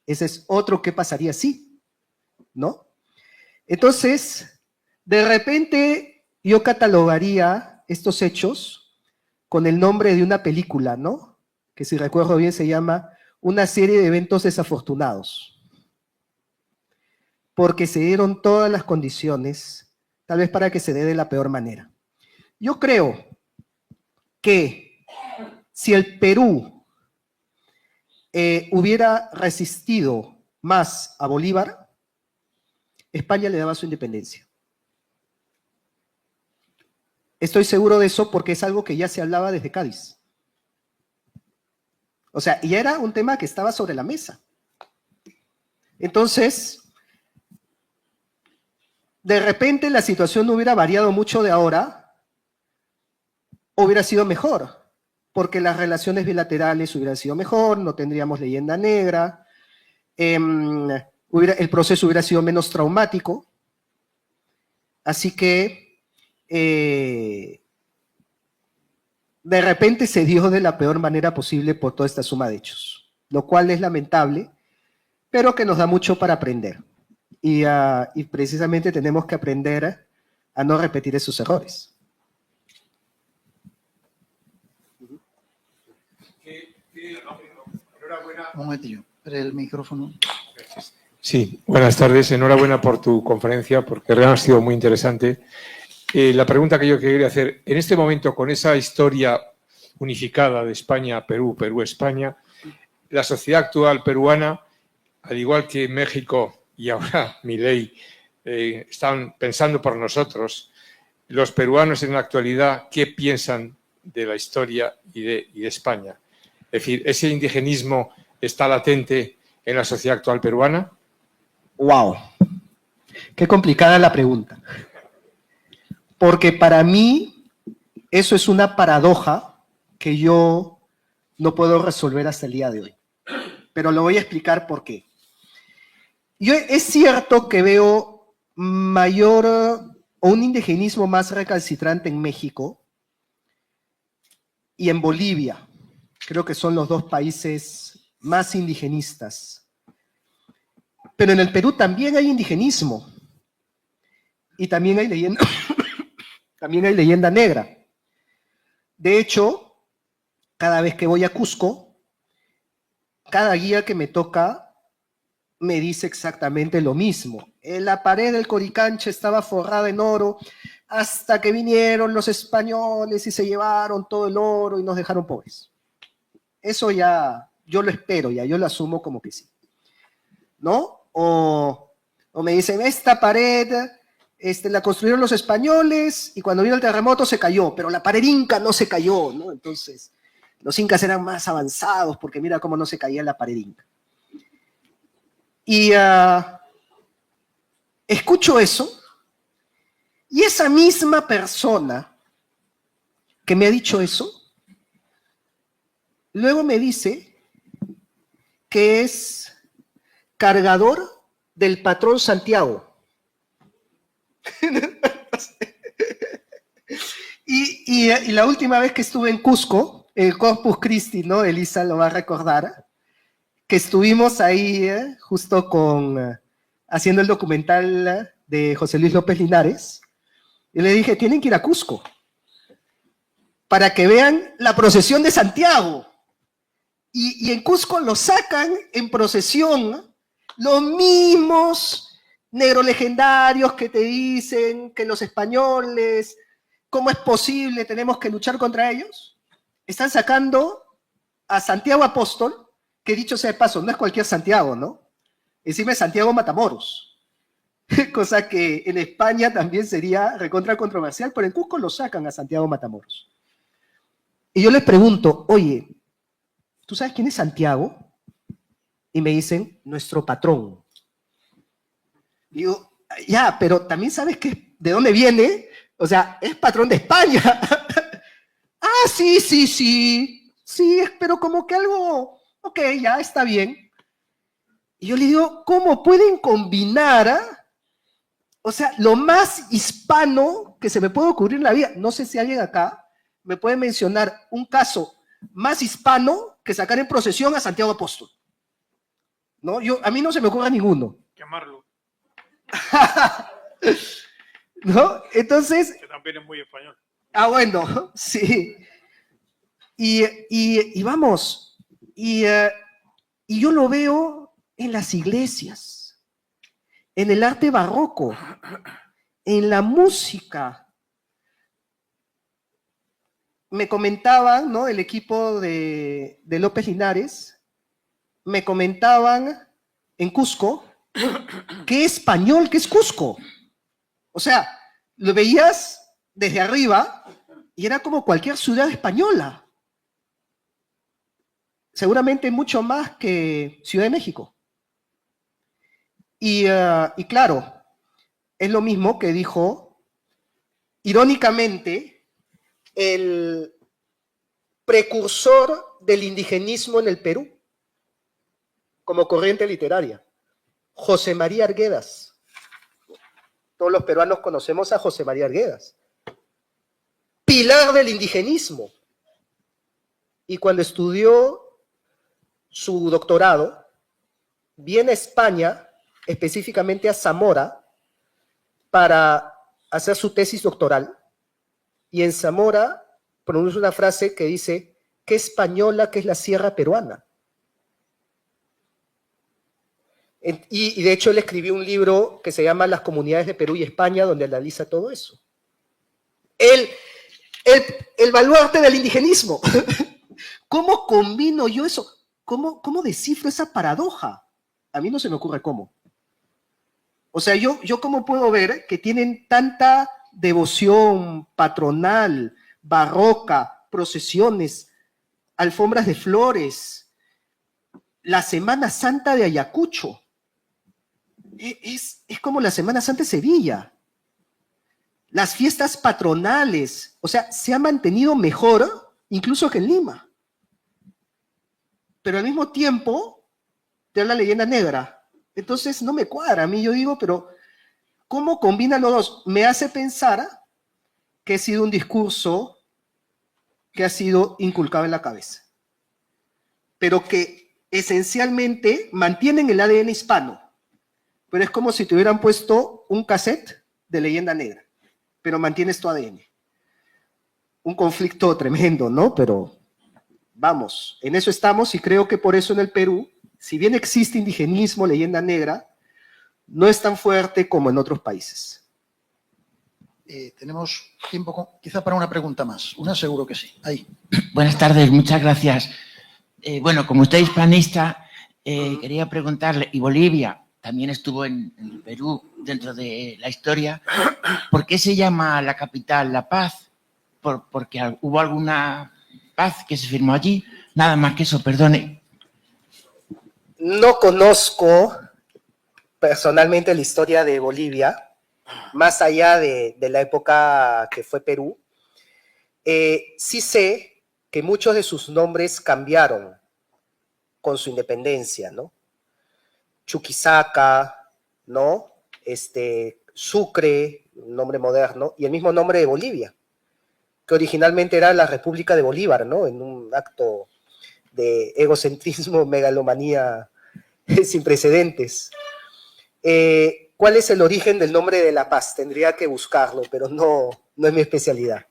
Ese es otro ¿qué pasaría si? ¿No? Entonces, de repente yo catalogaría estos hechos con el nombre de una película, ¿no? Que si recuerdo bien se llama Una serie de eventos desafortunados. Porque se dieron todas las condiciones, tal vez para que se dé de la peor manera. Yo creo que si el Perú hubiera resistido más a Bolívar, España le daba su independencia. Estoy seguro de eso porque es algo que ya se hablaba desde Cádiz. O sea, y era un tema que estaba sobre la mesa. Entonces, de repente la situación no hubiera variado mucho de ahora, hubiera sido mejor, porque las relaciones bilaterales hubieran sido mejor, no tendríamos leyenda negra, el proceso hubiera sido menos traumático, así que de repente se dio de la peor manera posible por toda esta suma de hechos, lo cual es lamentable, pero que nos da mucho para aprender. Y precisamente tenemos que aprender a no repetir esos errores. Un momentillo, espera el micrófono. Sí, buenas tardes. Enhorabuena por tu conferencia, porque realmente ha sido muy interesante. La pregunta que yo quería hacer, en este momento, con esa historia unificada de España-Perú, Perú-España, la sociedad actual peruana, al igual que México y ahora Milei, están pensando por nosotros, los peruanos en la actualidad, ¿qué piensan de la historia y de España? Es decir, ¿ese indigenismo está latente en la sociedad actual peruana? ¡Wow! Qué complicada la pregunta. Porque para mí eso es una paradoja que yo no puedo resolver hasta el día de hoy. Pero lo voy a explicar por qué. Es cierto que veo mayor o un indigenismo más recalcitrante en México y en Bolivia. Creo que son los dos países más indigenistas. Pero en el Perú también hay indigenismo. Y también hay leyenda, también hay leyenda negra. De hecho, cada vez que voy a Cusco, cada guía que me toca me dice exactamente lo mismo. La pared del Coricancha estaba forrada en oro hasta que vinieron los españoles y se llevaron todo el oro y nos dejaron pobres. Eso ya, yo lo espero, ya, yo lo asumo como que sí. ¿No? O me dicen, esta pared la construyeron los españoles y cuando vino el terremoto se cayó, pero la pared inca no se cayó, ¿no? Entonces, los incas eran más avanzados porque mira cómo no se caía la pared inca. Y escucho eso y esa misma persona que me ha dicho eso, luego me dice que es cargador del patrón Santiago. y la última vez que estuve en Cusco, el Corpus Christi, ¿no? Elisa lo va a recordar, que estuvimos ahí justo haciendo el documental de José Luis López Linares, y le dije, tienen que ir a Cusco para que vean la procesión de Santiago. Y en Cusco lo sacan en procesión los mismos negrolegendarios que te dicen que los españoles, ¿cómo es posible? Tenemos que luchar contra ellos. Están sacando a Santiago Apóstol, que dicho sea de paso, no es cualquier Santiago, ¿no? Encima es Santiago Matamoros. Cosa que en España también sería recontra controversial, pero en Cusco lo sacan a Santiago Matamoros. Y yo les pregunto, oye, ¿tú sabes quién es Santiago? Y me dicen, nuestro patrón. Digo, ya, pero también sabes de dónde viene. O sea, es patrón de España. Ah, sí, pero como que algo, ok, ya está bien. Y yo le digo, ¿cómo pueden combinar? O sea, lo más hispano que se me puede ocurrir en la vida. No sé si alguien acá me puede mencionar un caso más hispano que sacar en procesión a Santiago Apóstol. ¿No? A mí no se me ocurre ninguno. Quemarlo. ¿No? Entonces... Que también es muy español. Ah, bueno, sí. Y vamos, y yo lo veo en las iglesias, en el arte barroco, en la música. Me comentaban, ¿no? El equipo de López Linares, me comentaban en Cusco, qué español que es Cusco. O sea, lo veías desde arriba y era como cualquier ciudad española. Seguramente mucho más que Ciudad de México. Y claro, es lo mismo que dijo, irónicamente, el precursor del indigenismo en el Perú, como corriente literaria, José María Arguedas. Todos los peruanos conocemos a José María Arguedas. Pilar del indigenismo. Y cuando estudió su doctorado, viene a España, específicamente a Zamora, para hacer su tesis doctoral. Y en Zamora pronuncia una frase que dice, qué española que es la sierra peruana. Y de hecho él escribió un libro que se llama Las comunidades de Perú y España, donde analiza todo eso. El baluarte del indigenismo. ¿Cómo combino yo eso? ¿Cómo descifro esa paradoja? A mí no se me ocurre cómo. O sea, yo cómo puedo ver que tienen tanta devoción patronal, barroca, procesiones, alfombras de flores, la Semana Santa de Ayacucho. Es como la Semana Santa de Sevilla. Las fiestas patronales, o sea, se ha mantenido mejor incluso que en Lima. Pero al mismo tiempo te da la leyenda negra. Entonces no me cuadra a mí, yo digo, pero ¿cómo combinan los dos? Me hace pensar que ha sido un discurso que ha sido inculcado en la cabeza, pero que esencialmente mantienen el ADN hispano, pero es como si te hubieran puesto un cassette de leyenda negra, pero mantienes tu ADN. Un conflicto tremendo, ¿no? Pero vamos, en eso estamos y creo que por eso en el Perú, si bien existe indigenismo, leyenda negra, no es tan fuerte como en otros países. Tenemos tiempo quizá para una pregunta más. Una seguro que sí. Ahí. Buenas tardes, muchas gracias. Bueno, como usted es hispanista, quería preguntarle, y Bolivia también estuvo en el Perú dentro de la historia, ¿por qué se llama la capital La Paz? ¿Porque hubo alguna paz que se firmó allí? Nada más que eso, perdone. No conozco personalmente la historia de Bolivia, más allá de la época que fue Perú. Sí sé que muchos de sus nombres cambiaron con su independencia, ¿no? Chuquisaca, ¿no? Sucre, nombre moderno, y el mismo nombre de Bolivia, que originalmente era la República de Bolívar, ¿no? En un acto de egocentrismo, megalomanía sin precedentes. ¿Cuál es el origen del nombre de La Paz? Tendría que buscarlo, pero no es mi especialidad.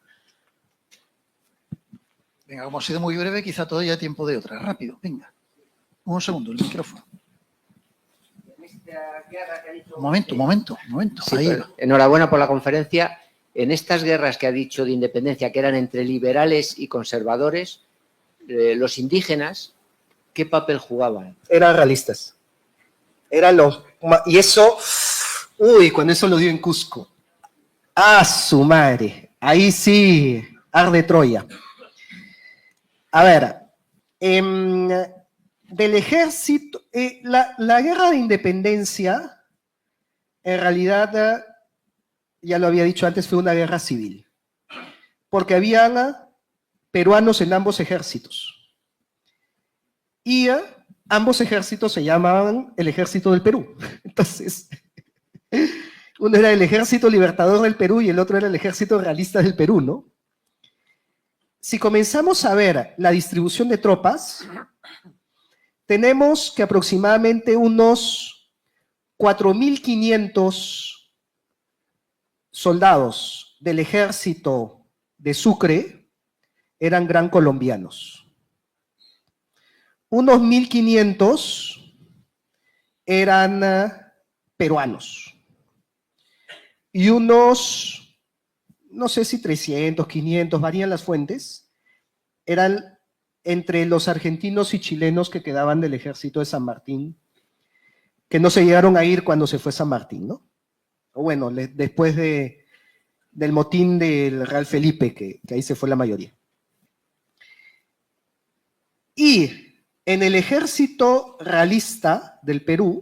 Venga, como ha sido muy breve, quizá todavía hay tiempo de otra. Rápido, venga. Un segundo, el micrófono. Un momento. Sí, Ahí pues, enhorabuena por la conferencia. En estas guerras que ha dicho de independencia, que eran entre liberales y conservadores, los indígenas, ¿qué papel jugaban? Eran realistas. Y eso, cuando eso lo dio en Cusco. ¡Ah, su madre! Ahí sí, arde Troya. A ver, del ejército, la guerra de independencia, en realidad, ya lo había dicho antes, fue una guerra civil, porque habían peruanos en ambos ejércitos, y ambos ejércitos se llamaban el Ejército del Perú. Entonces, uno era el Ejército Libertador del Perú y el otro era el Ejército Realista del Perú, ¿no? Si comenzamos a ver la distribución de tropas, tenemos que aproximadamente unos 4.500 soldados del ejército de Sucre eran gran colombianos. Unos 1.500 eran peruanos. Y unos, no sé si 300, 500, varían las fuentes, eran entre los argentinos y chilenos que quedaban del ejército de San Martín, que no se llegaron a ir cuando se fue San Martín, ¿no? O bueno, después del motín del Real Felipe, que ahí se fue la mayoría. Y en el ejército realista del Perú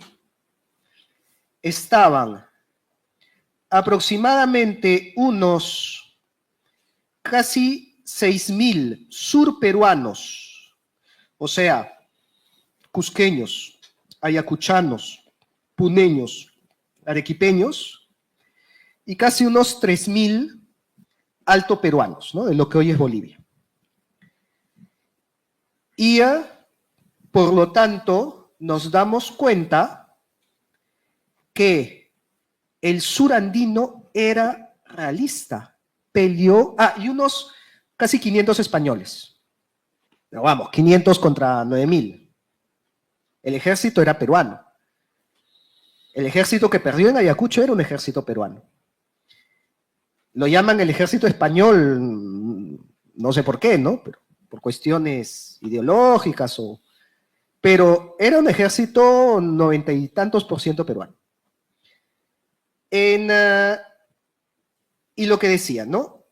estaban aproximadamente unos casi 6.000 surperuanos, o sea, cusqueños, ayacuchanos, puneños, arequipeños, y casi unos 3.000 altoperuanos, ¿no? De lo que hoy es Bolivia. Y por lo tanto nos damos cuenta que el surandino era realista, peleó, y unos casi 500 españoles, pero vamos, 500 contra 9.000. El ejército era peruano. El ejército que perdió en Ayacucho era un ejército peruano. Lo llaman el ejército español, no sé por qué, ¿no? Pero por cuestiones ideológicas pero era un ejército 90 y tantos % peruano. Y lo que decía, ¿no?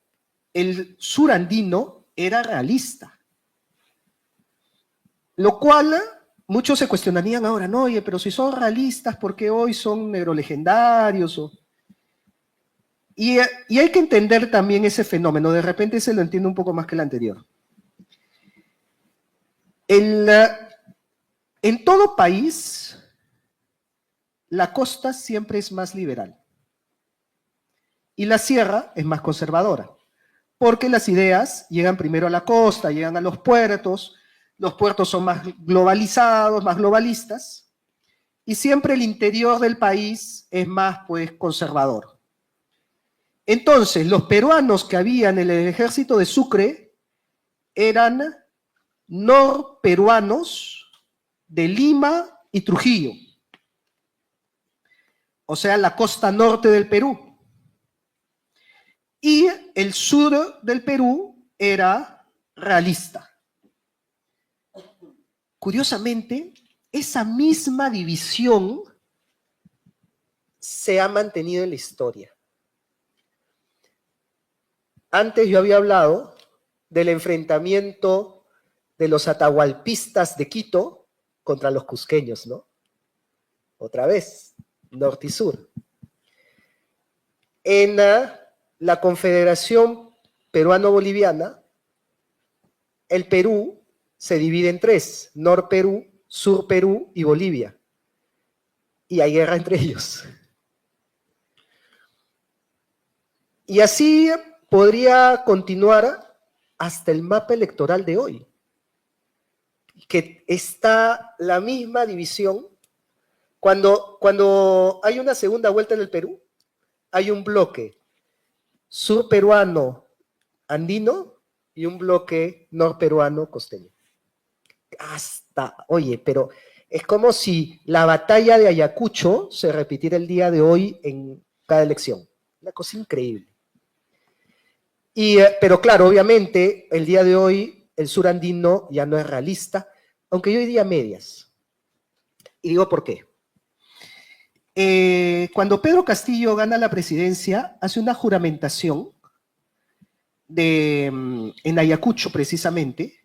El sur andino era realista. Lo cual muchos se cuestionarían ahora, no, oye, pero si son realistas, ¿por qué hoy son negrolegendarios? Y hay que entender también ese fenómeno, de repente se lo entiende un poco más que el anterior. En todo país, la costa siempre es más liberal y la sierra es más conservadora, porque las ideas llegan primero a la costa, llegan a los puertos son más globalizados, más globalistas, y siempre el interior del país es más, pues, conservador. Entonces, los peruanos que habían en el ejército de Sucre eran norperuanos de Lima y Trujillo, o sea, la costa norte del Perú. Y el sur del Perú era realista. Curiosamente, esa misma división se ha mantenido en la historia. Antes yo había hablado del enfrentamiento de los atahualpistas de Quito contra los cusqueños, ¿no? Otra vez, norte y sur. En la Confederación Peruano-Boliviana, el Perú se divide en tres: Nor Perú, Sur Perú y Bolivia. Y hay guerra entre ellos. Y así podría continuar hasta el mapa electoral de hoy, que está la misma división. Cuando hay una segunda vuelta en el Perú, hay un bloque surperuano andino y un bloque norperuano costeño. Oye, pero es como si la batalla de Ayacucho se repitiera el día de hoy en cada elección. Una cosa increíble. Pero claro, obviamente, el día de hoy el sur andino ya no es realista, aunque yo diría medias. Y digo por qué. Cuando Pedro Castillo gana la presidencia, hace una juramentación en Ayacucho, precisamente,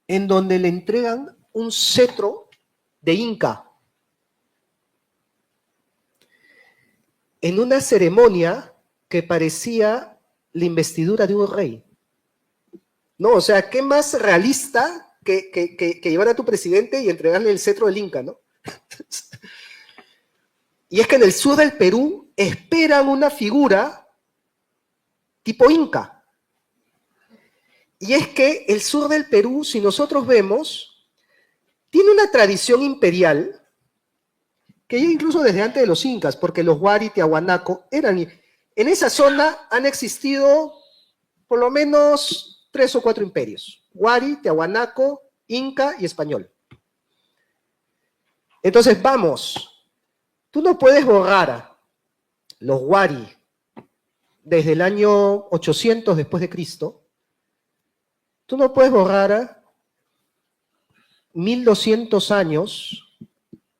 en donde le entregan un cetro de Inca. En una ceremonia que parecía la investidura de un rey. No, o sea, ¿qué más realista que llevar a tu presidente y entregarle el cetro del Inca, ¿no? Y es que en el sur del Perú esperan una figura tipo Inca. Y es que el sur del Perú, si nosotros vemos, tiene una tradición imperial que ya incluso desde antes de los incas, porque los Huari, Tiahuanaco eran... En esa zona han existido por lo menos 3 o 4 imperios: Huari, Tiahuanaco, Inca y español. Entonces, vamos, tú no puedes borrar a los Huari desde el año 800 después de Cristo. Tú no puedes borrar a 1200 años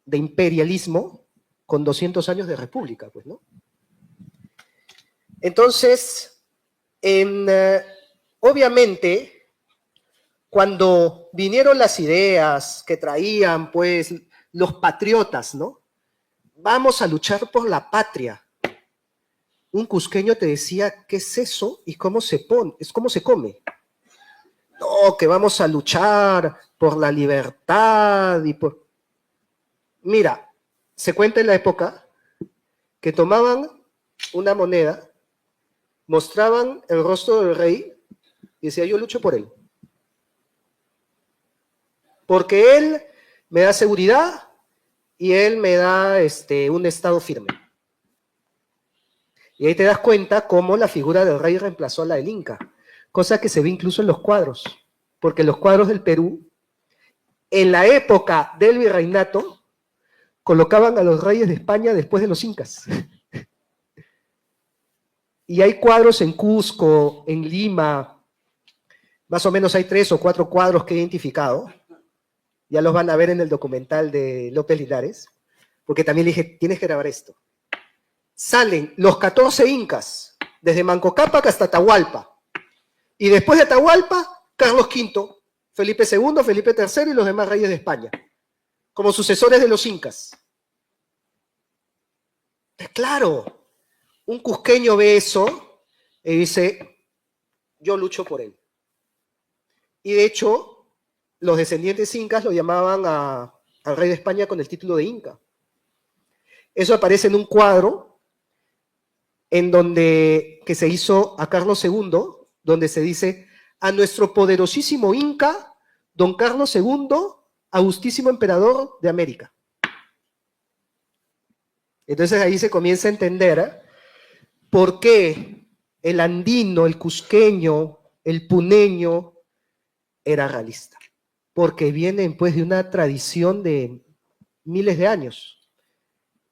de imperialismo con 200 años de república, pues, ¿no? Entonces, obviamente, cuando vinieron las ideas que traían, pues, los patriotas, ¿no? Vamos a luchar por la patria. Un cusqueño te decía, ¿qué es eso? ¿Y cómo se come? No, que vamos a luchar por la libertad y por... Mira, se cuenta en la época que tomaban una moneda, mostraban el rostro del rey y decía, yo lucho por él. Porque él me da seguridad y él me da un estado firme. Y ahí te das cuenta cómo la figura del rey reemplazó a la del Inca, cosa que se ve incluso en los cuadros, porque los cuadros del Perú, en la época del virreinato, colocaban a los reyes de España después de los incas. Y hay cuadros en Cusco, en Lima, más o menos hay 3 o 4 cuadros que he identificado. Ya los van a ver en el documental de López Linares, porque también le dije, tienes que grabar esto. Salen los 14 incas, desde Manco Cápac hasta Atahualpa. Y después de Atahualpa, Carlos V, Felipe II, Felipe III y los demás reyes de España, como sucesores de los incas. Claro, un cusqueño ve eso y dice, yo lucho por él. Y de hecho, los descendientes incas lo llamaban al rey de España con el título de inca. Eso aparece en un cuadro que se hizo a Carlos II, donde se dice, a nuestro poderosísimo inca, don Carlos II, augustísimo emperador de América. Entonces ahí se comienza a entender por qué el andino, el cusqueño, el puneño era realista. Porque vienen pues de una tradición de miles de años.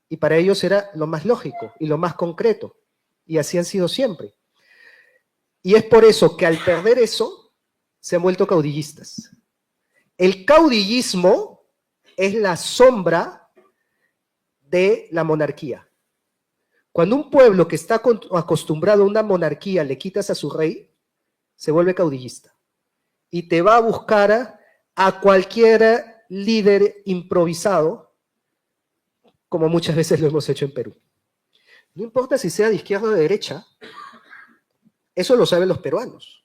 Y para ellos era lo más lógico y lo más concreto. Y así han sido siempre. Y es por eso que al perder eso, se han vuelto caudillistas. El caudillismo es la sombra de la monarquía. Cuando un pueblo que está acostumbrado a una monarquía le quitas a su rey, se vuelve caudillista. Y te va a buscar a cualquier líder improvisado, como muchas veces lo hemos hecho en Perú. No importa si sea de izquierda o de derecha, eso lo saben los peruanos.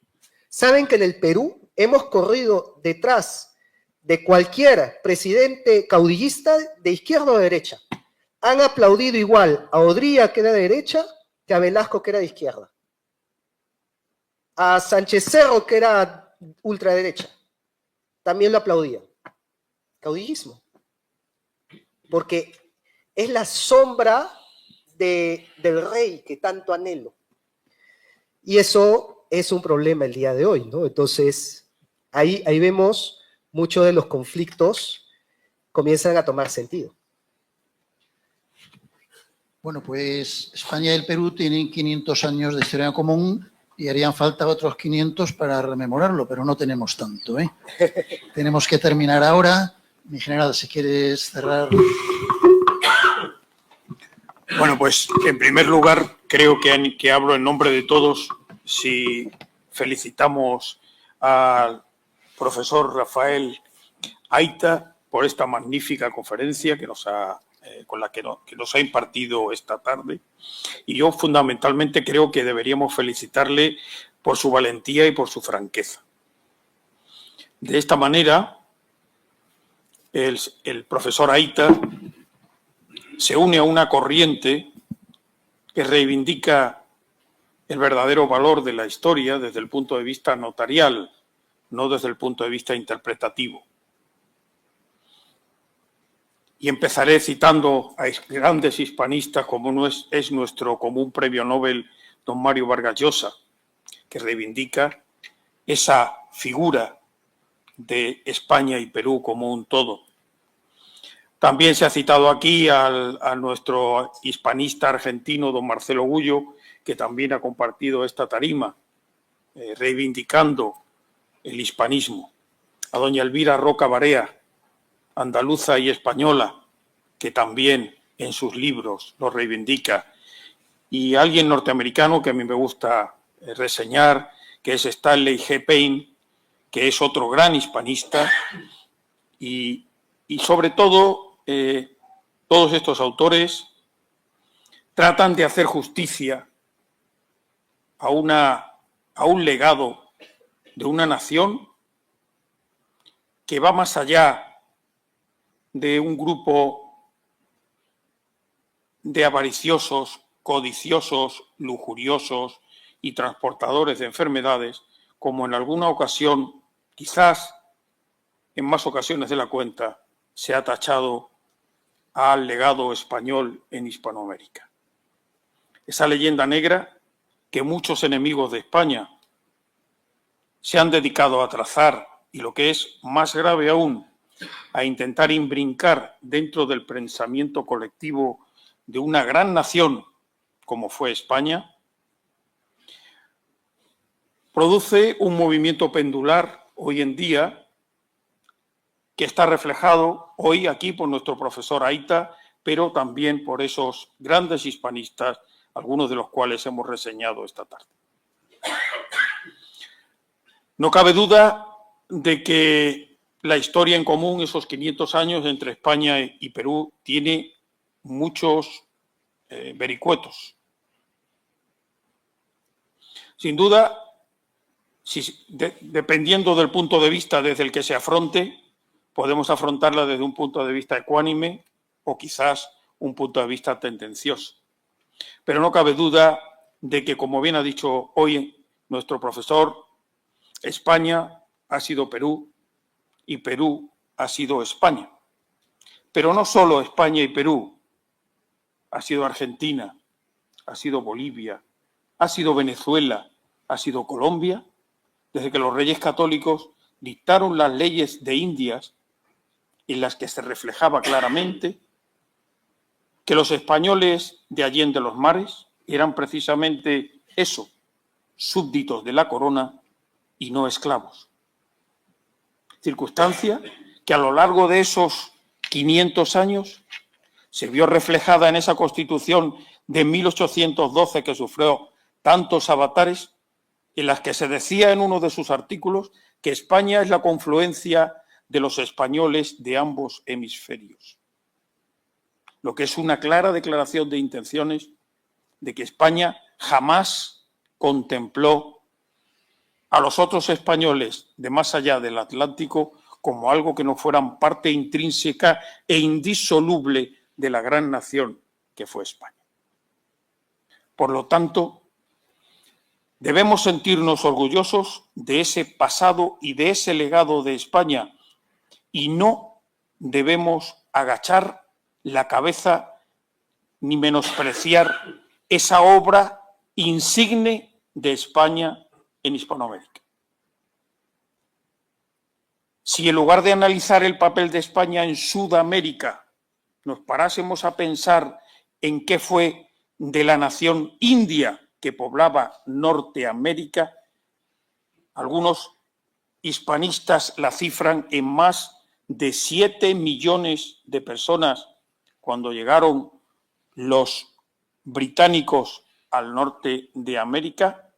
Saben que en el Perú hemos corrido detrás de cualquier presidente caudillista de izquierda o de derecha. Han aplaudido igual a Odría, que era de derecha, que a Velasco, que era de izquierda. A Sánchez Cerro, que era ultraderecha. También lo aplaudían. Caudillismo. Porque es la sombra del rey que tanto anhelo. Y eso es un problema el día de hoy, ¿no? Entonces, ahí vemos muchos de los conflictos comienzan a tomar sentido. Bueno, pues España y el Perú tienen 500 años de historia común y harían falta otros 500 para rememorarlo, pero no tenemos tanto, ¿eh? Tenemos que terminar ahora. Mi general, si quieres cerrar. Bueno, pues en primer lugar creo que hablo en nombre de todos si felicitamos al profesor Rafael Aita por esta magnífica conferencia que nos ha impartido esta tarde. Y yo fundamentalmente creo que deberíamos felicitarle por su valentía y por su franqueza. De esta manera, el profesor Aita se une a una corriente que reivindica el verdadero valor de la historia desde el punto de vista notarial, no desde el punto de vista interpretativo. Y empezaré citando a grandes hispanistas como es nuestro común premio Nobel, don Mario Vargas Llosa, que reivindica esa figura de España y Perú como un todo. También se ha citado aquí a nuestro hispanista argentino, don Marcelo Gullo, que también ha compartido esta tarima, reivindicando el hispanismo. A doña Elvira Roca Barea, andaluza y española, que también en sus libros lo reivindica. Y alguien norteamericano que a mí me gusta reseñar, que es Stanley G. Payne, que es otro gran hispanista, y sobre todo todos estos autores tratan de hacer justicia a un legado de una nación que va más allá de un grupo de avariciosos, codiciosos, lujuriosos y transportadores de enfermedades, como en alguna ocasión, quizás en más ocasiones de la cuenta, se ha tachado al legado español en Hispanoamérica. Esa leyenda negra que muchos enemigos de España se han dedicado a trazar y, lo que es más grave aún, a intentar imbrincar dentro del pensamiento colectivo de una gran nación como fue España, produce un movimiento pendular hoy en día que está reflejado hoy aquí por nuestro profesor Aita, pero también por esos grandes hispanistas, algunos de los cuales hemos reseñado esta tarde. No cabe duda de que la historia en común, esos 500 años entre España y Perú, tiene muchos vericuetos. Sin duda, dependiendo del punto de vista desde el que se afronte, podemos afrontarla desde un punto de vista ecuánime o quizás un punto de vista tendencioso. Pero no cabe duda de que, como bien ha dicho hoy nuestro profesor, España ha sido Perú y Perú ha sido España. Pero no solo España y Perú, ha sido Argentina, ha sido Bolivia, ha sido Venezuela, ha sido Colombia, desde que los reyes católicos dictaron las leyes de Indias en las que se reflejaba claramente que los españoles de Allende los Mares eran precisamente eso, súbditos de la corona y no esclavos. Circunstancia que a lo largo de esos 500 años se vio reflejada en esa Constitución de 1812 que sufrió tantos avatares, en las que se decía en uno de sus artículos que España es la confluencia de los españoles de ambos hemisferios. Lo que es una clara declaración de intenciones de que España jamás contempló a los otros españoles de más allá del Atlántico como algo que no fueran parte intrínseca e indisoluble de la gran nación que fue España. Por lo tanto, debemos sentirnos orgullosos de ese pasado y de ese legado de España y no debemos agachar la cabeza ni menospreciar esa obra insigne de España en Hispanoamérica. Si en lugar de analizar el papel de España en Sudamérica, nos parásemos a pensar en qué fue de la nación india que poblaba Norteamérica, algunos hispanistas la cifran en más de 7 millones de personas cuando llegaron los británicos al norte de América.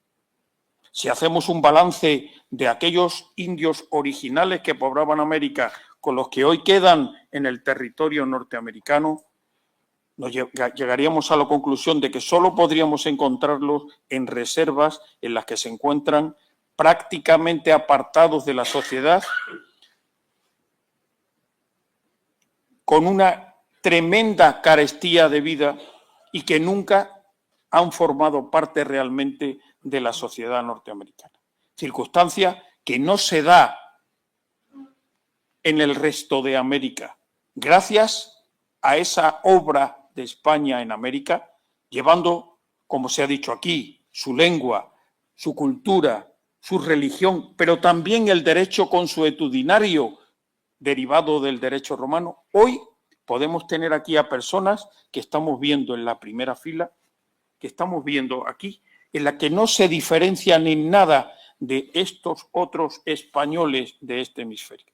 Si hacemos un balance de aquellos indios originales que poblaban América con los que hoy quedan en el territorio norteamericano, llegaríamos a la conclusión de que solo podríamos encontrarlos en reservas en las que se encuentran prácticamente apartados de la sociedad, con una tremenda carestía de vida y que nunca han formado parte realmente de la sociedad norteamericana. Circunstancia que no se da en el resto de América, gracias a esa obra de España en América, llevando, como se ha dicho aquí, su lengua, su cultura, su religión, pero también el derecho consuetudinario derivado del derecho romano. Hoy podemos tener aquí a personas que estamos viendo en la primera fila, que estamos viendo aquí, en la que no se diferencian en nada de estos otros españoles de este hemisferio.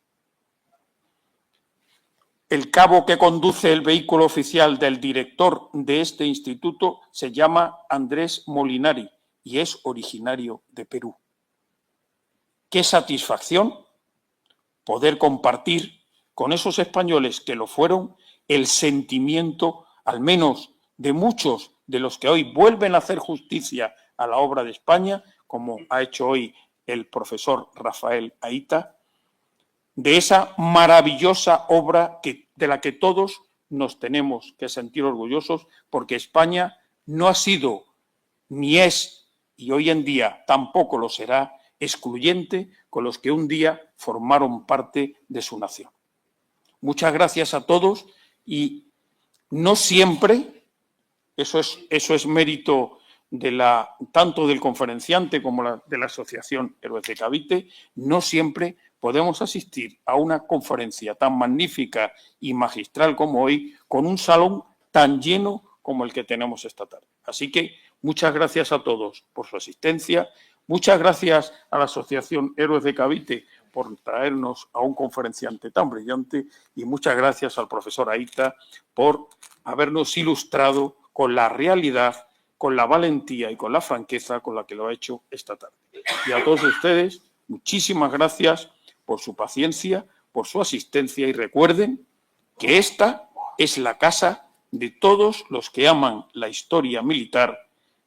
El cabo que conduce el vehículo oficial del director de este instituto se llama Andrés Molinari y es originario de Perú. Qué satisfacción poder compartir con esos españoles que lo fueron el sentimiento, al menos de muchos de los que hoy vuelven a hacer justicia a la obra de España, como ha hecho hoy el profesor Rafael Aita, de esa maravillosa obra de la que todos nos tenemos que sentir orgullosos, porque España no ha sido, ni es, y hoy en día tampoco lo será, excluyente con los que un día formaron parte de su nación. Muchas gracias a todos y no siempre, eso es mérito tanto del conferenciante como de la Asociación Héroes de Cavite, no siempre podemos asistir a una conferencia tan magnífica y magistral como hoy, con un salón tan lleno como el que tenemos esta tarde. Así que muchas gracias a todos por su asistencia, muchas gracias a la Asociación Héroes de Cavite por traernos a un conferenciante tan brillante y muchas gracias al profesor Aita por habernos ilustrado con la realidad, con la valentía y con la franqueza con la que lo ha hecho esta tarde. Y a todos ustedes, muchísimas gracias por su paciencia, por su asistencia y recuerden que esta es la casa de todos los que aman la historia militar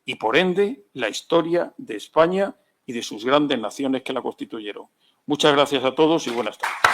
y, por ende, la historia de España y de sus grandes naciones que la constituyeron. Muchas gracias a todos y buenas tardes.